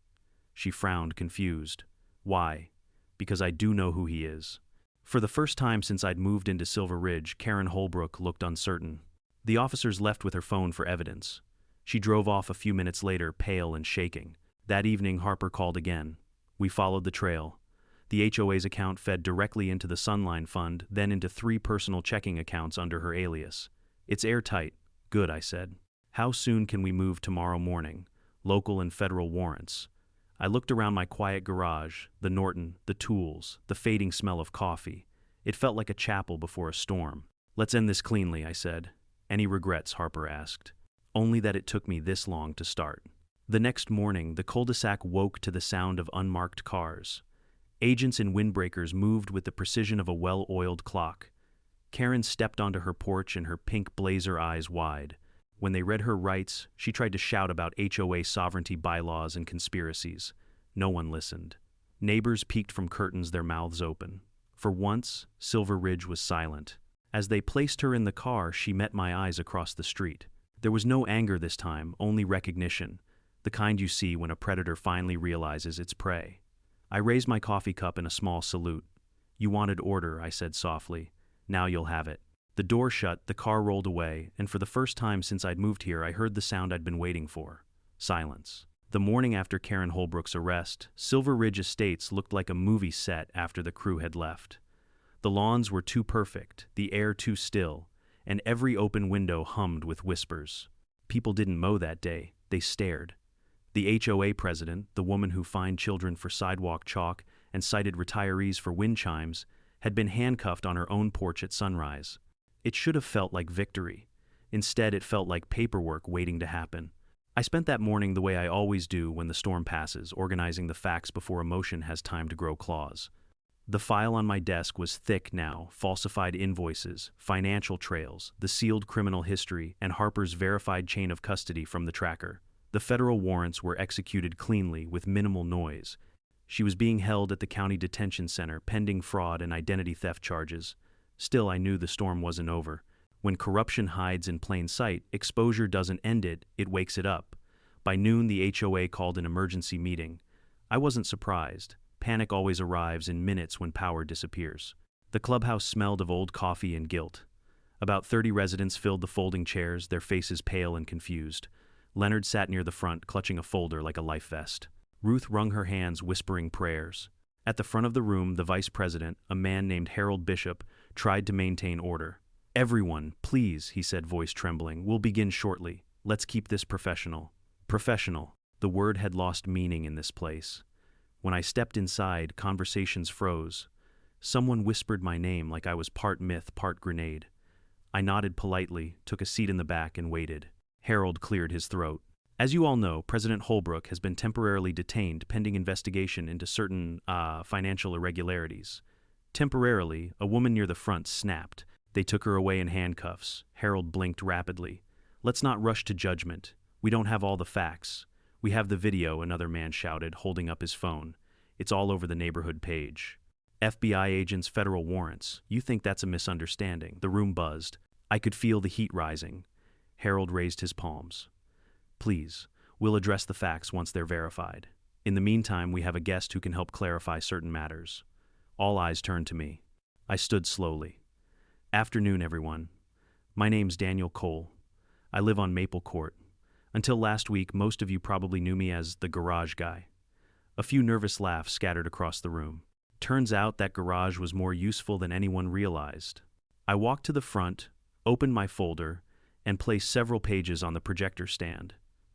She frowned, confused. Why? Because I do know who he is. For the first time since I'd moved into Silver Ridge, Karen Holbrook looked uncertain. The officers left with her phone for evidence. She drove off a few minutes later, pale and shaking. That evening, Harper called again. We followed the trail. The HOA's account fed directly into the Sunline Fund, then into 3 personal checking accounts under her alias. It's airtight. Good, I said. How soon can we move? Tomorrow morning. Local and federal warrants. I looked around my quiet garage, the Norton, the tools, the fading smell of coffee. It felt like a chapel before a storm. Let's end this cleanly, I said. Any regrets? Harper asked. Only that it took me this long to start. The next morning, the cul-de-sac woke to the sound of unmarked cars. Agents in windbreakers moved with the precision of a well-oiled clock. Karen stepped onto her porch and her pink blazer eyes wide. When they read her rights, she tried to shout about HOA sovereignty bylaws and conspiracies. No one listened. Neighbors peeked from curtains, their mouths open. For once, Silver Ridge was silent. As they placed her in the car, she met my eyes across the street. There was no anger this time, only recognition. The kind you see when a predator finally realizes its prey. I raised my coffee cup in a small salute. You wanted order, I said softly. Now you'll have it. The door shut, the car rolled away, and for the first time since I'd moved here, I heard the sound I'd been waiting for. Silence. The morning after Karen Holbrook's arrest, Silver Ridge Estates looked like a movie set after the crew had left. The lawns were too perfect, the air too still, and every open window hummed with whispers. People didn't mow that day, they stared. The HOA president, the woman who fined children for sidewalk chalk and cited retirees for wind chimes, had been handcuffed on her own porch at sunrise. It should have felt like victory. Instead, it felt like paperwork waiting to happen. I spent that morning the way I always do when the storm passes, organizing the facts before emotion has time to grow claws. The file on my desk was thick now: falsified invoices, financial trails, the sealed criminal history, and Harper's verified chain of custody from the tracker. The federal warrants were executed cleanly, with minimal noise. She was being held at the county detention center, pending fraud and identity theft charges. Still, I knew the storm wasn't over. When corruption hides in plain sight, exposure doesn't end it, it wakes it up. By noon, the HOA called an emergency meeting. I wasn't surprised. Panic always arrives in minutes when power disappears. The clubhouse smelled of old coffee and guilt. About 30 residents filled the folding chairs, their faces pale and confused. Leonard sat near the front, clutching a folder like a life vest. Ruth wrung her hands, whispering prayers. At the front of the room, the vice president, a man named Harold Bishop, tried to maintain order. "Everyone, please," he said, voice trembling. "We'll begin shortly. Let's keep this professional." Professional. The word had lost meaning in this place. When I stepped inside, conversations froze. Someone whispered my name like I was part myth, part grenade. I nodded politely, took a seat in the back, and waited. Harold cleared his throat. "As you all know, President Holbrook has been temporarily detained pending investigation into certain, financial irregularities." Temporarily, a woman near the front snapped. "They took her away in handcuffs." Harold blinked rapidly. "Let's not rush to judgment. We don't have all the facts." "We have the video," another man shouted, holding up his phone. "It's all over the neighborhood page." "FBI agents, federal warrants. You think that's a misunderstanding?" The room buzzed. I could feel the heat rising. Harold raised his palms. "Please, we'll address the facts once they're verified. In the meantime, we have a guest who can help clarify certain matters." All eyes turned to me. I stood slowly. "Afternoon, everyone. My name's Daniel Cole. I live on Maple Court. Until last week, most of you probably knew me as the garage guy." A few nervous laughs scattered across the room. Turns out that garage was more useful than anyone realized. I walked to the front, opened my folder, and placed several pages on the projector stand.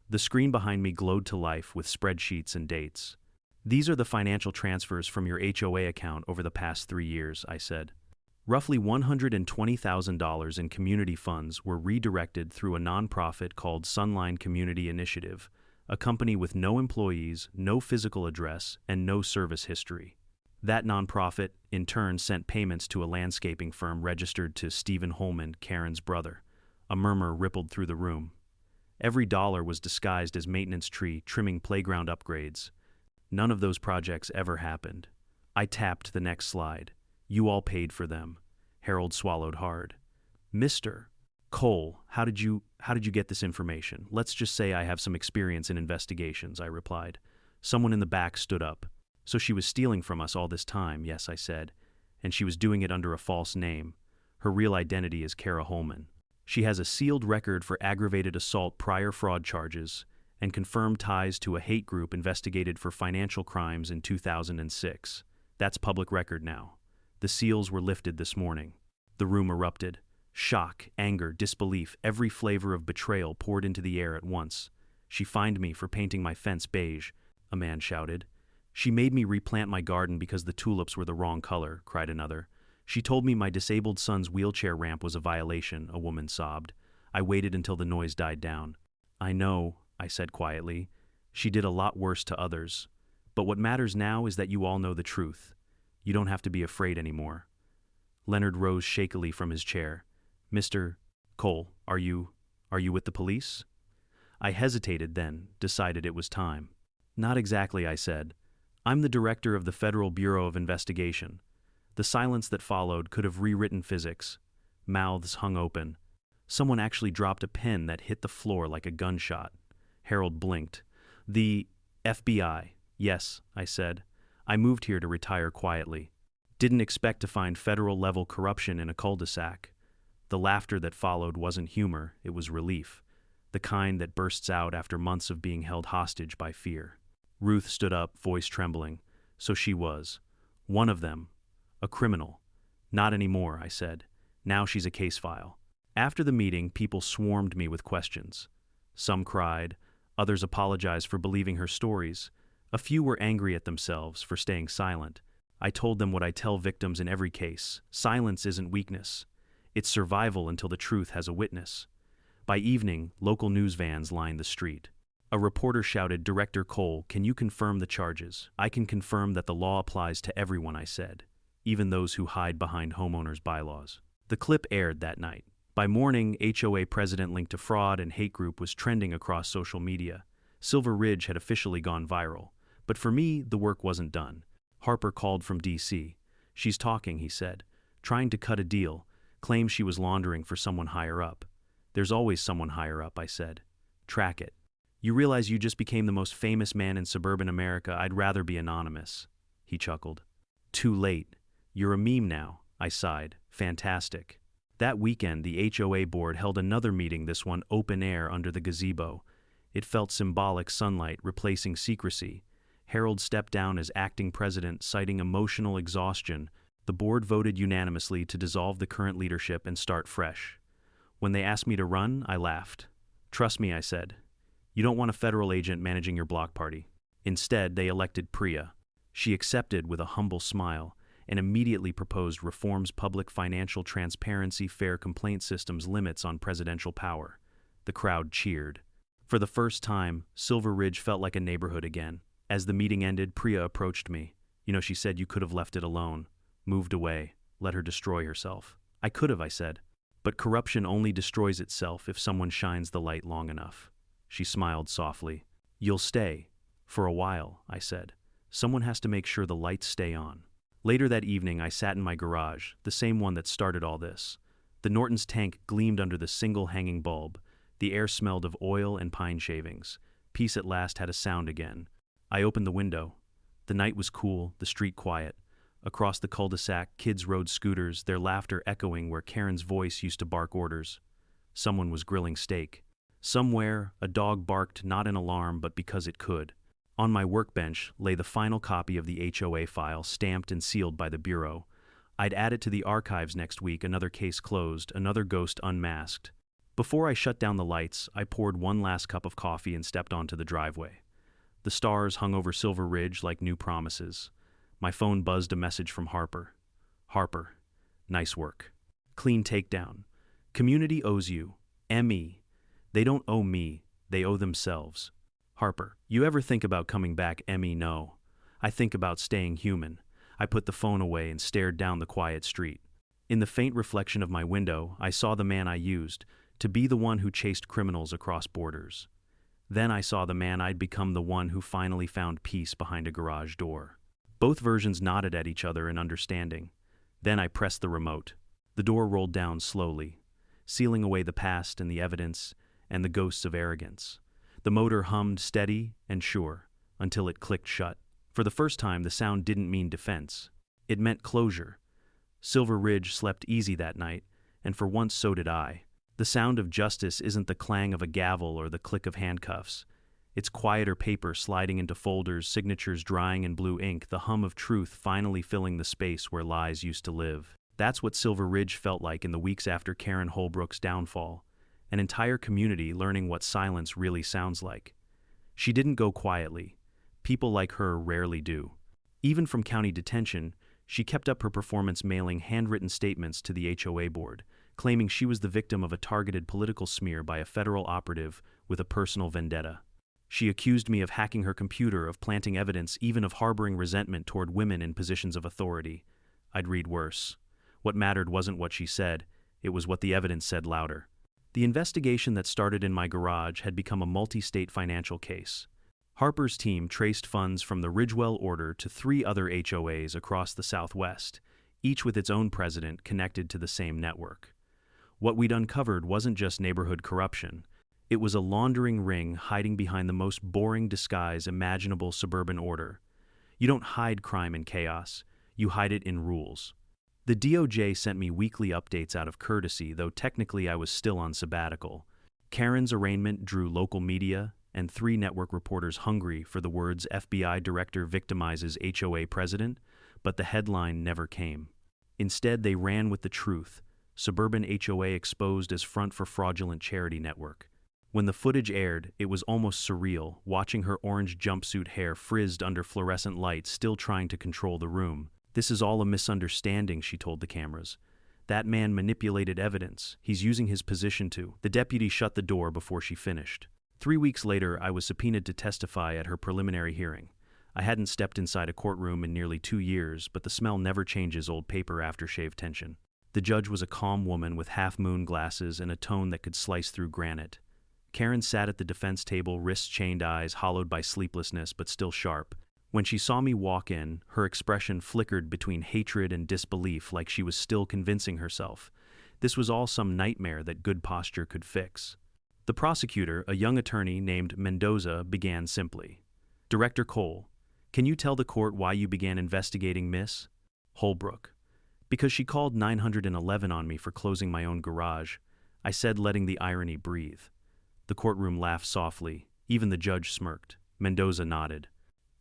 The screen behind me glowed to life with spreadsheets and dates. "These are the financial transfers from your HOA account over the past 3 years," I said. Roughly $120,000 in community funds were redirected through a nonprofit called Sunline Community Initiative, a company with no employees, no physical address, and no service history. That nonprofit, in turn, sent payments to a landscaping firm registered to Stephen Holman, Karen's brother. A murmur rippled through the room. Every dollar was disguised as maintenance tree trimming playground upgrades. None of those projects ever happened. I tapped the next slide. "You all paid for them." Harold swallowed hard. "Mr. Cole, how did you get this information?" "Let's just say I have some experience in investigations," I replied. Someone in the back stood up. "So she was stealing from us all this time?" "Yes," I said. "And she was doing it under a false name. Her real identity is Kara Holman. She has a sealed record for aggravated assault, prior fraud charges, and confirmed ties to a hate group investigated for financial crimes in 2006. That's public record now." The seals were lifted this morning. The room erupted. Shock, anger, disbelief, every flavor of betrayal poured into the air at once. "She fined me for painting my fence beige," a man shouted. "She made me replant my garden because the tulips were the wrong color," cried another. "She told me my disabled son's wheelchair ramp was a violation," a woman sobbed. I waited until the noise died down. "I know," I said quietly. "She did a lot worse to others. But what matters now is that you all know the truth. You don't have to be afraid anymore." Leonard rose shakily from his chair. "Mr. Cole, are you with the police?" I hesitated, then decided it was time. "Not exactly," I said. "I'm the director of the Federal Bureau of Investigation." The silence that followed could have rewritten physics. Mouths hung open. Someone actually dropped a pen that hit the floor like a gunshot. Harold blinked. "The FBI." "Yes," I said. "I moved here to retire quietly. Didn't expect to find federal-level corruption in a cul-de-sac." The laughter that followed wasn't humor, it was relief. the kind that bursts out after months of being held hostage by fear. Ruth stood up, voice trembling. So she was. One of them. A criminal. Not anymore, I said. Now she's a case file. After the meeting, people swarmed me with questions. Some cried, others apologized for believing her stories. A few were angry at themselves for staying silent. I told them what I tell victims in every case. Silence isn't weakness. It's survival until the truth has a witness. By evening, local news vans lined the street. A reporter shouted, "Director Cole, can you confirm the charges?" "I can confirm that the law applies to everyone," I said, "even those who hide behind homeowners' bylaws." The clip aired that night. By morning, HOA president linked to fraud and hate group was trending across social media. Silver Ridge had officially gone viral. But for me, the work wasn't done. Harper called from DC. "She's talking," he said, "trying to cut a deal, claims she was laundering for someone higher up." "There's always someone higher up," I said. "Track it." "You realize you just became the most famous man in suburban America? I'd rather be anonymous." He chuckled. "Too late. You're a meme now," I sighed. "Fantastic." That weekend, the HOA board held another meeting, this one open air under the gazebo. It felt symbolic, sunlight replacing secrecy. Harold stepped down as acting president, citing emotional exhaustion. The board voted unanimously to dissolve the current leadership and start fresh. When they asked me to run, I laughed. "Trust me," I said. "You don't want a federal agent managing your block party." Instead, they elected Priya. She accepted with a humble smile and immediately proposed reforms: public financial transparency, fair complaint systems, limits on presidential power. The crowd cheered. For the first time, Silver Ridge felt like a neighborhood again. As the meeting ended, Priya approached me. She said, "You could have left it alone. Moved away. Let her destroy herself." "I could have," I said. "But corruption only destroys itself if someone shines the light long enough." She smiled softly. "You'll stay." "For a while," I said. "Someone has to make sure the lights stay on." Later that evening, I sat in my garage, the same one that started all this. The Norton's tank gleamed under the single hanging bulb. The air smelled of oil and pine shavings. Peace at last had a sound again. I opened the window. The night was cool, the street quiet. Across the cul-de-sac, kids rode scooters, their laughter echoing where Karen's voice used to bark orders. Someone was grilling steak. Somewhere, a dog barked, not in alarm, but because it could. On my workbench lay the final copy of the HOA file, stamped and sealed by the Bureau. I'd add it to the archives next week, another case closed, another ghost unmasked. Before I shut down the lights, I poured one last cup of coffee and stepped onto the driveway. The stars hung over Silver Ridge like new promises. My phone buzzed a message from Harper. "Harper, nice work. Clean takedown. Community owes you. ME. They don't owe me, they owe themselves. Harper, you ever think about coming back? ME, no. I think about staying human." I put the phone away and stared down the quiet street. In the faint reflection of my window, I saw the man I used to be the one who chased criminals across borders. Then I saw the man I'd become, the one who finally found peace behind a garage door. Both versions nodded at each other in understanding. Then I pressed the remote. The door rolled down slowly, sealing away the past and the evidence and the ghosts of arrogance. The motor hummed steady and sure until it clicked shut. For the first time, the sound didn't mean defense. It meant closure. Silver Ridge slept easy that night, and for once so did I. The sound of justice isn't the clang of a gavel or the click of handcuffs. It's quieter paper sliding into folders, signatures drying in blue ink, the hum of truth finally filling the space where lies used to live. That's what Silver Ridge felt like in the weeks after Karen Holbrook's downfall. An entire community learning what silence really sounds like. She didn't go quietly. People like her rarely do. Even from county detention, she kept up her performance, mailing handwritten statements to the HOA board, claiming she was the victim of a targeted political smear by a federal operative with a personal vendetta. She accused me of hacking her computer, of planting evidence, even of harboring resentment toward women in positions of authority. I'd read worse. What mattered wasn't what she said, it was what the evidence said louder. The investigation that started in my garage had become a multi-state financial case. Harper's team traced funds from the Ridgewell Order to 3 other HOAs across the Southwest, each with its own president connected to the same network. What we'd uncovered wasn't just neighborhood corruption. It was a laundering ring hiding behind the most boring disguise imaginable: suburban order. You don't hide crime in chaos, you hide it in rules. The DOJ sent me weekly updates out of courtesy, though technically I was still on sabbatical. Karen's arraignment drew local media and 3 network reporters hungry for the words FBI director victimizes HOA president, but the headline never came. Instead, they ran with the truth. Suburban HOA exposed as front for fraudulent charity network. When the footage aired, it was almost surreal, watching her orange jumpsuit hair frizzed under fluorescent lights, still trying to control the room. "This is all a misunderstanding," she told the cameras. "That man manipulated evidence. He's using his position to." The deputy shut the door before she finished. 3 weeks later, I was subpoenaed to testify at her preliminary hearing. I hadn't stepped inside a courtroom in nearly 2 years, but the smell never changes old paper aftershave tension. The judge was a calm woman with half-moon glasses and a tone that could slice through granite. Karen sat at the defense table, wrists chained, eyes hollowed by sleeplessness but still sharp. When she saw me walk in, her expression flickered between hatred and disbelief, like she was still convincing herself. This was all some nightmare that good posture could fix. The prosecutor, a young attorney named Mendoza, began simply. "Director Cole, can you tell the court why you began investigating Miss Holbrook?" "Because she called 911 on me for closing my own garage," I said, letting the irony breathe. The courtroom laughed softly. Even the judge smirked. Mendoza nodded.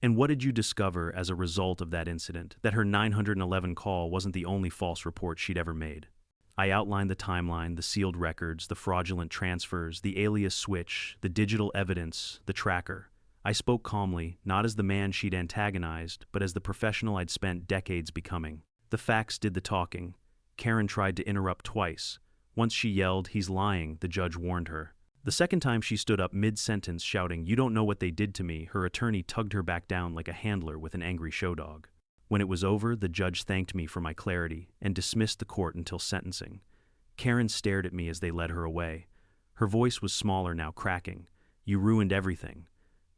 "And what did you discover as a result of that incident? That her 911 call wasn't the only false report she'd ever made." I outlined the timeline, the sealed records, the fraudulent transfers, the alias switch, the digital evidence, the tracker. I spoke calmly, not as the man she'd antagonized, but as the professional I'd spent decades becoming. The facts did the talking. Karen tried to interrupt twice. Once she yelled, "He's lying," the judge warned her. The second time she stood up mid-sentence shouting, "You don't know what they did to me," her attorney tugged her back down like a handler with an angry show dog. When it was over, the judge thanked me for my clarity and dismissed the court until sentencing. Karen stared at me as they led her away. Her voice was smaller now, cracking. "You ruined everything."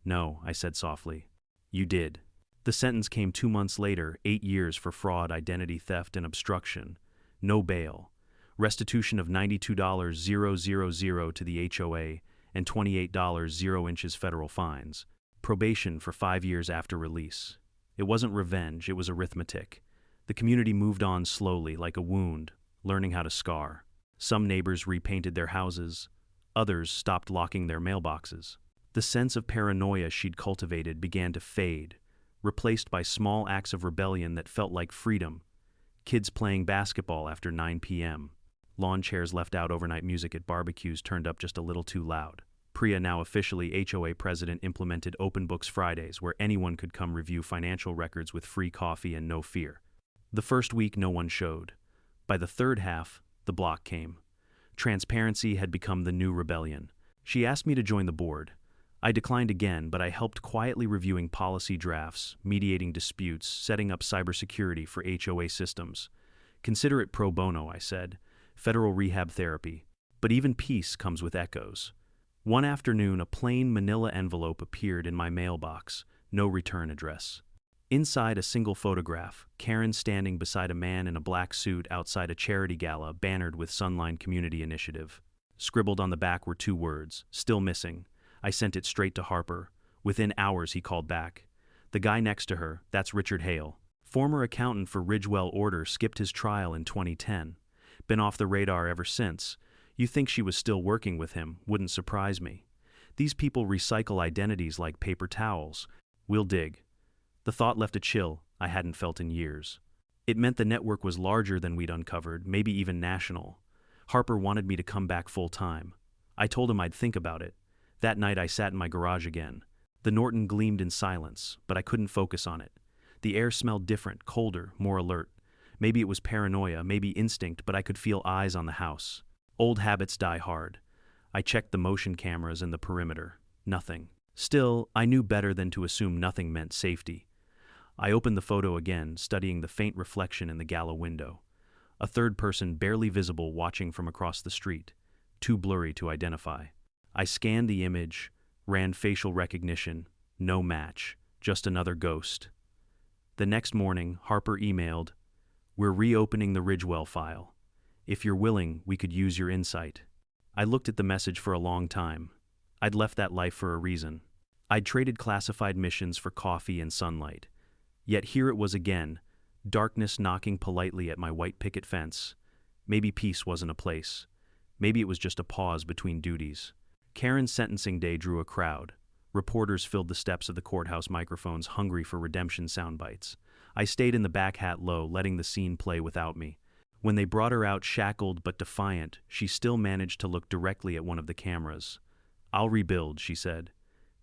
"No," I said softly. "You did." The sentence came 2 months later, 8 years for fraud, identity theft, and obstruction. No bail. Restitution of $92,000 to the HOA and $28 0 inches federal fines. Probation for 5 years after release. It wasn't revenge, it was arithmetic. The community moved on slowly, like a wound, learning how to scar. Some neighbors repainted their houses. Others stopped locking their mailboxes. The sense of paranoia she'd cultivated began to fade, replaced by small acts of rebellion that felt like freedom. Kids playing basketball after 9 p.m. Lawn chairs left out, overnight music at barbecues turned up just a little too loud. Priya, now officially HOA president, implemented Open Books Fridays, where anyone could come review financial records with free coffee and no fear. The first week, no one showed. By the third half, the block came. Transparency had become the new rebellion. She asked me to join the board. I declined again, but I helped quietly reviewing policy drafts, mediating disputes, setting up cybersecurity for HOA systems. "Consider it pro bono," I said. "Federal rehab therapy." But even peace comes with echoes. One afternoon, a plain manila envelope appeared in my mailbox, no return address. Inside, a single photograph, Karen standing beside a man in a black suit outside a charity gala bannered with Sunline Community Initiative. Scribbled on the back were 2 words, "Still missing." I sent it straight to Harper. Within hours, he called back. "The guy next to her, that's Richard Hale. Former accountant for Ridgewell Order, skipped his trial in 2010. Been off the radar ever since. You think she was still working with him, wouldn't surprise me. These people recycle identities like paper towels. We'll dig." The thought left a chill I hadn't felt in years. It meant the network was larger than we'd uncovered, maybe even national. Harper wanted me to come back full-time. I told him I'd think about it. That night I sat in my garage again. The Norton gleamed in silence, but I couldn't focus on it. The air smelled different, colder, more alert. Maybe it was paranoia, maybe instinct, but I could feel eyes on the house. Old habits die hard. I checked the motion cameras and the perimeter. Nothing. Still, I knew better than to assume nothing meant safety. I opened the photo again, studying the faint reflection in the gala window. A third person barely visible watching from across the street, too blurry to identify. I scanned the image, ran facial recognition. No match, just another ghost. The next morning, Harper emailed, "We're reopening the Ridgewell file. If you're willing, we could use your insight." I looked at the message for a long time. I'd left that life for a reason. I'd traded classified missions for coffee and sunlight. Yet here it was again, darkness knocking politely at my white picket fence. Maybe peace wasn't a place. Maybe it was just a pause between duties. Karen's sentencing day drew a crowd. Reporters filled the steps of the courthouse microphones, hungry for redemption soundbites. I stayed in the back, hat low, letting the scene play without me. When they brought her out, shackled but defiant, she still managed to look directly at one of the cameras. "I'll rebuild," she said.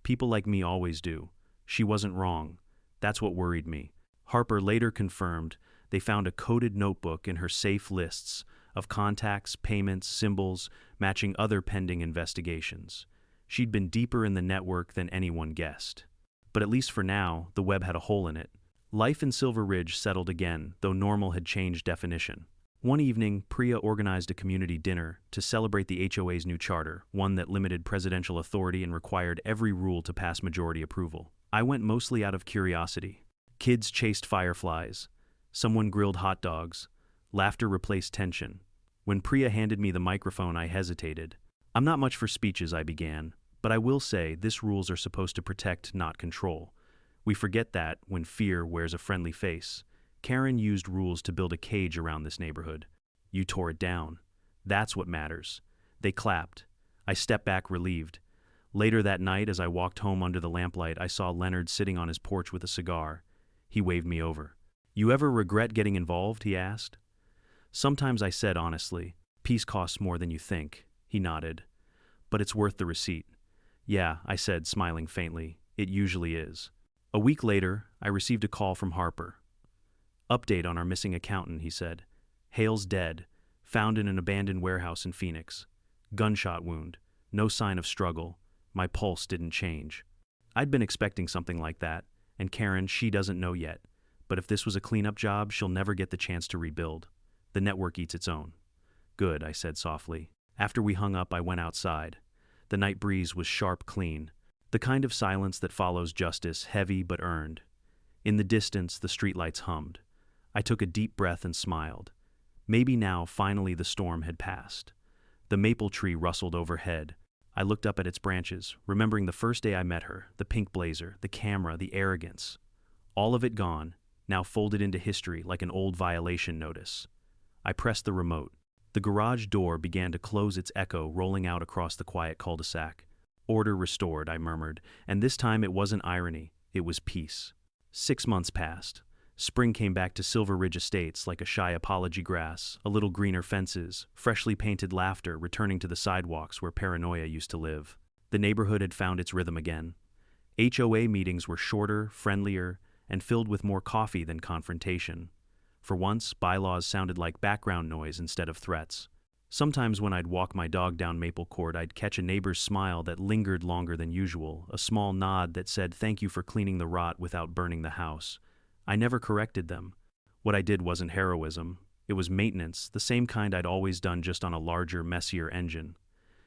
"People like me always do." She wasn't wrong. That's what worried me. Harper later confirmed they found a coded notebook in her safe lists of contacts, payments, symbols, matching other pending investigations. She'd been deeper in the network than anyone guessed. But at least for now, the web had a hole in it. Life in Silver Ridge settled again, though normal had changed definition. One evening, Priya organized a community dinner to celebrate the HOA's new charter, one that limited presidential authority and required every rule to pass majority approval. I went mostly out of curiosity. Kids chased fireflies. Someone grilled hot dogs. Laughter replaced tension. When Priya handed me the microphone, I hesitated. "I'm not much for speeches," I began, "but I will say this rules are supposed to protect, not control. We forget that when fear wears a friendly face. Karen used rules to build a cage around this neighborhood. You tore it down. That's what matters." They clapped. I stepped back, relieved. Later that night, as I walked home under the lamplight, I saw Leonard sitting on his porch with a cigar. He waved me over. "You ever regret getting involved?" he asked. "Sometimes," I said honestly. "Peace costs more than you think." He nodded. "But it's worth the receipt." "Yeah," I said, smiling faintly. "It usually is." A week later, I received a call from Harper. "Update on our missing accountant," he said. "Hale's dead, found in an abandoned warehouse in Phoenix. Gunshot wound, no sign of struggle. My pulse didn't change." I'd been expecting something like that, and Karen, she doesn't know yet. But if this was a cleanup job, she'll never get the chance to rebuild. The network eats its own. "Good," I said softly. After we hung up, I went outside. The night breeze was sharp, clean. The kind of silence that follows justice, heavy but earned. In the distance, the streetlights hummed. I took a deep breath and smiled. Maybe now, finally, the storm had passed. The maple tree rustled overhead. I looked up at its branches, remembering the first day I met her, the pink blazer, the camera, the arrogance. All of it gone, now folded into history like an old violation notice. I pressed the remote. The garage door began to close, its echo rolling out across the quiet cul-de-sac. "Order restored," I murmured, and this time it wasn't irony, it was peace. 6 months passed. Spring came back to Silver Ridge Estates like a shy apology grass, a little greener fences, freshly painted laughter returning to the sidewalks where paranoia used to live. The neighborhood had found its rhythm again. HOA meetings were shorter, friendlier, and filled with more coffee than confrontation. For once, bylaws sounded like background noise instead of threats. Sometimes when I'd walk my dog down Maple Court, I'd catch a neighbor's smile that lingered longer than usual, a small nod that said thank you for cleaning the rot without burning the house. I never corrected them. What I did wasn't heroism. It was maintenance, the same kind I'd always done, just on a larger, messier engine.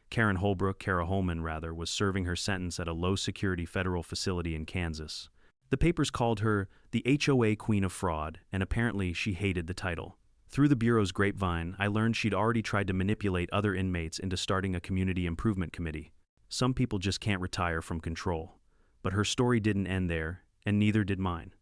Karen Holman, was serving her sentence at a low-security federal facility in Kansas. The papers called her the HOA Queen of Fraud, and apparently she hated the title. Through the Bureau's grapevine, I learned she'd already tried to manipulate other inmates into starting a community improvement committee. Some people just can't retire from control. But her story didn't end there, and neither did mine.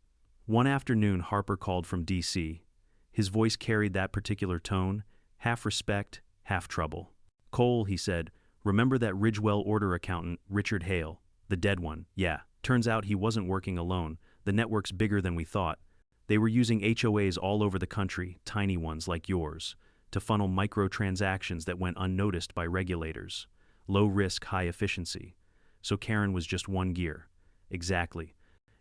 One afternoon, Harper called from D.C. His voice carried that particular tone, half respect, half trouble. "Cole," he said, "remember that Ridgewell order accountant, Richard Hale? The dead one, yeah. Turns out he wasn't working alone. The network's bigger than we thought. They were using HOAs all over the country, tiny ones like yours, to funnel microtransactions that went unnoticed by regulators. Low risk, high efficiency. So Karen was just one gear." "Exactly.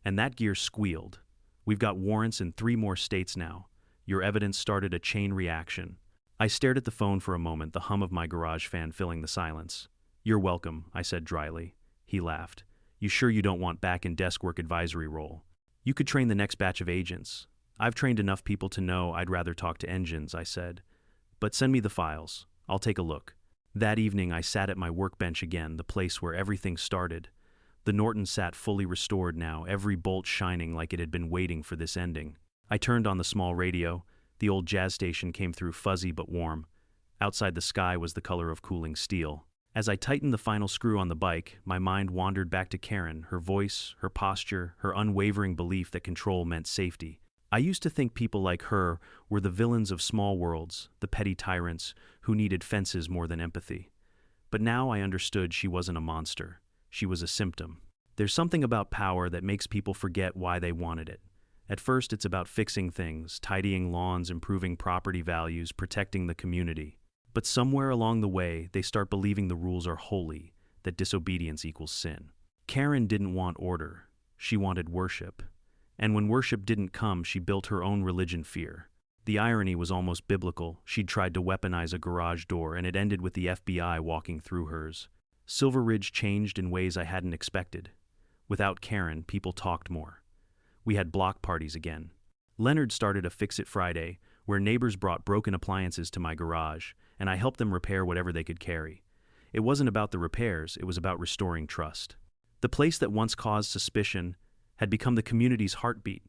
And that gear squealed. We've got warrants in 3 more states now. Your evidence started a chain reaction." I stared at the phone for a moment, the hum of my garage fan filling the silence. "You're welcome," I said dryly. He laughed. "You sure you don't want back in desk work advisory role? You could train the next batch of agents." "I've trained enough people to know I'd rather talk to engines," I said. "But send me the files. I'll take a look." That evening I sat at my workbench again, the place where everything started. The Norton sat fully restored now, every bolt shining like it had been waiting for this ending. I turned on the small radio. The old jazz station came through, fuzzy but warm. Outside, the sky was the color of cooling steel. As I tightened the final screw on the bike, my mind wandered back to Karen, her voice, her posture, her unwavering belief that control meant safety. I used to think people like her were the villains of small worlds, the petty tyrants who needed fences more than empathy. But now I understood she wasn't a monster. She was a symptom. There's something about power that makes people forget why they wanted it. At first, it's about fixing things, tidying lawns, improving property values, protecting the community. But somewhere along the way, they start believing the rules are holy, that disobedience equals sin. Karen didn't want order. She wanted worship. And when worship didn't come, she built her own religion fear. The irony was almost biblical. She'd tried to weaponize a garage door, and it ended with the FBI walking through hers. Silver Ridge changed in ways I hadn't expected. Without Karen, people talked more. We had block parties again. Leonard started a Fix-It Friday, where neighbors brought broken appliances to my garage, and I helped them repair whatever they could carry. It wasn't about the repairs, it was about restoring trust. The place that once caused suspicion had become the community's heartbeat.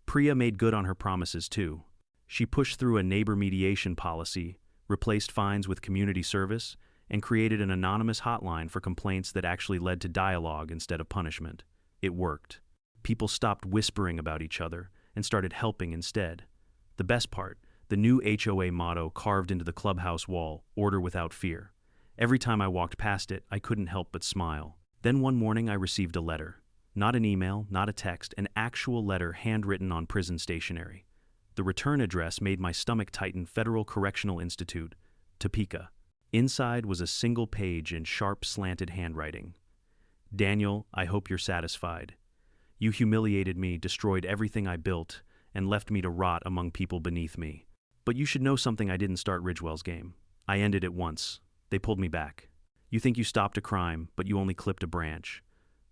Priya made good on her promises too. She pushed through a neighbor mediation policy, replaced fines with community service, and created an anonymous hotline for complaints that actually led to dialogue instead of punishment. It worked. People stopped whispering about each other and started helping instead. The best part, the new HOA motto carved into the clubhouse wall, "Order without fear." Every time I walked past it, I couldn't help but smile. Then one morning I received a letter. Not an email, not a text, an actual letter handwritten on prison stationery. The return address made my stomach tighten: Federal Correctional Institute, Topeka. Inside was a single page in sharp, slanted handwriting. "Daniel, I hope you're satisfied. You humiliated me, destroyed everything I built, and left me to rot among people beneath me. But you should know something: I didn't start Ridgewell's game. I ended it once. They pulled me back. You think you stopped a crime, but you only clipped a branch.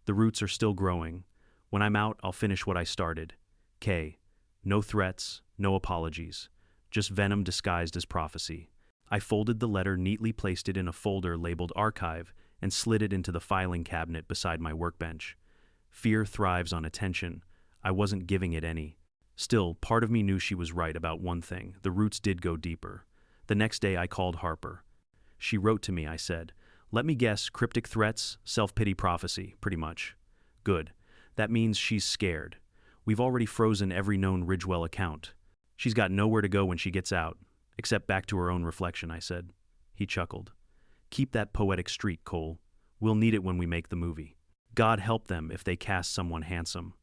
The roots are still growing. When I'm out, I'll finish what I started. K. No threats, no apologies. Just venom disguised as prophecy." I folded the letter, neatly placed it in a folder labeled Archive, and slid it into the filing cabinet beside my workbench. Fear thrives on attention. I wasn't giving it any. Still, part of me knew she was right about one thing: the roots did go deeper. The next day I called Harper. She wrote to me, I said. "Let me guess, cryptic threats, self-pity prophecy, pretty much." "Good. That means she's scared. We've already frozen every known Ridgewell account. She's got nowhere to go when she gets out. Except back to her own reflection," I said. He chuckled. "Keep that poetic streak, Cole. We'll need it when we make the movie. God help them if they cast someone handsome."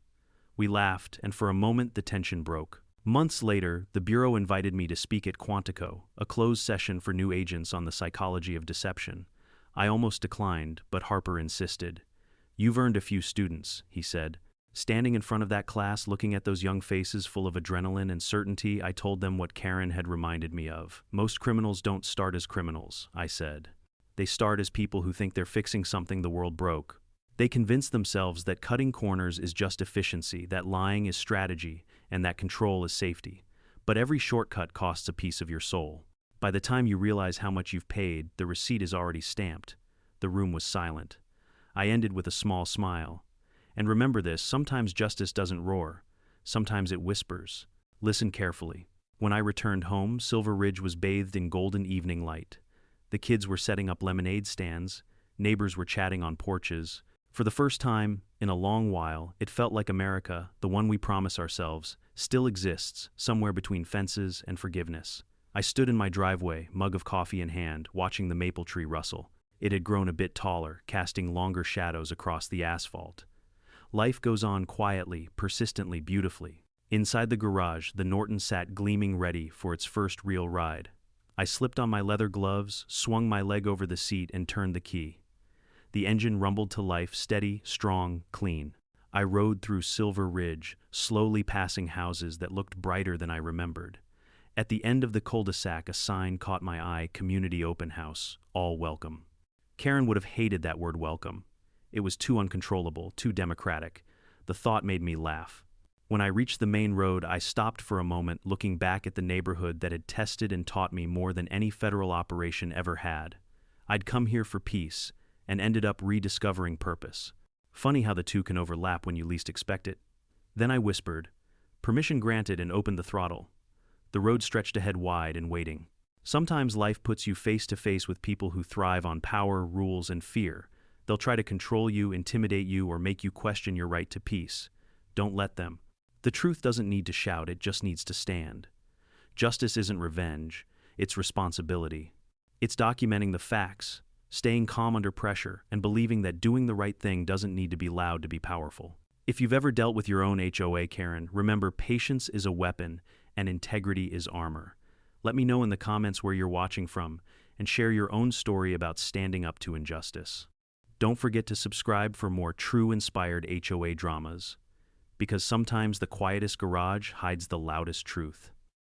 We laughed, and for a moment the tension broke. Months later, the Bureau invited me to speak at Quantico, a closed session for new agents on the psychology of deception. I almost declined, but Harper insisted. "You've earned a few students," he said. Standing in front of that class, looking at those young faces full of adrenaline and certainty, I told them what Karen had reminded me of. "Most criminals don't start as criminals," I said. "They start as people who think they're fixing something the world broke. They convince themselves that cutting corners is just efficiency, that lying is strategy, and that control is safety. But every shortcut costs a piece of your soul. By the time you realize how much you've paid, the receipt is already stamped." The room was silent. I ended with a small smile. "And remember this: sometimes justice doesn't roar. Sometimes it whispers. Listen carefully." When I returned home, Silver Ridge was bathed in golden evening light. The kids were setting up lemonade stands. Neighbors were chatting on porches. For the first time in a long while, it felt like America, the one we promise ourselves, still exists, somewhere between fences and forgiveness. I stood in my driveway, mug of coffee in hand, watching the maple tree rustle. It had grown a bit taller, casting longer shadows across the asphalt. Life goes on quietly, persistently, beautifully. Inside the garage, the Norton sat gleaming, ready for its first real ride. I slipped on my leather gloves, swung my leg over the seat, and turned the key. The engine rumbled to life, steady, strong, clean. I rode through Silver Ridge, slowly passing houses that looked brighter than I remembered. At the end of the cul-de-sac, a sign caught my eye: Community Open House, all welcome. Karen would have hated that word welcome. It was too uncontrollable, too democratic. The thought made me laugh. When I reached the main road, I stopped for a moment, looking back at the neighborhood that had tested and taught me more than any federal operation ever had. I'd come here for peace, and ended up rediscovering purpose. Funny how the two can overlap when you least expect it. Then I whispered, "Permission granted," and opened the throttle. The road stretched ahead, wide and waiting. Sometimes life puts you face to face with people who thrive on power, rules, and fear. They'll try to control you, intimidate you, or make you question your right to peace. Don't let them. The truth doesn't need to shout, it just needs to stand. Justice isn't revenge, it's responsibility. It's documenting the facts, staying calm under pressure, and believing that doing the right thing doesn't need to be loud to be powerful. If you've ever dealt with your own HOA, Karen, remember patience is a weapon and integrity is armor. Let me know in the comments where you're watching from and share your own story about standing up to injustice. Don't forget to subscribe for more true inspired HOA dramas, because sometimes the quietest garage hides the loudest truth.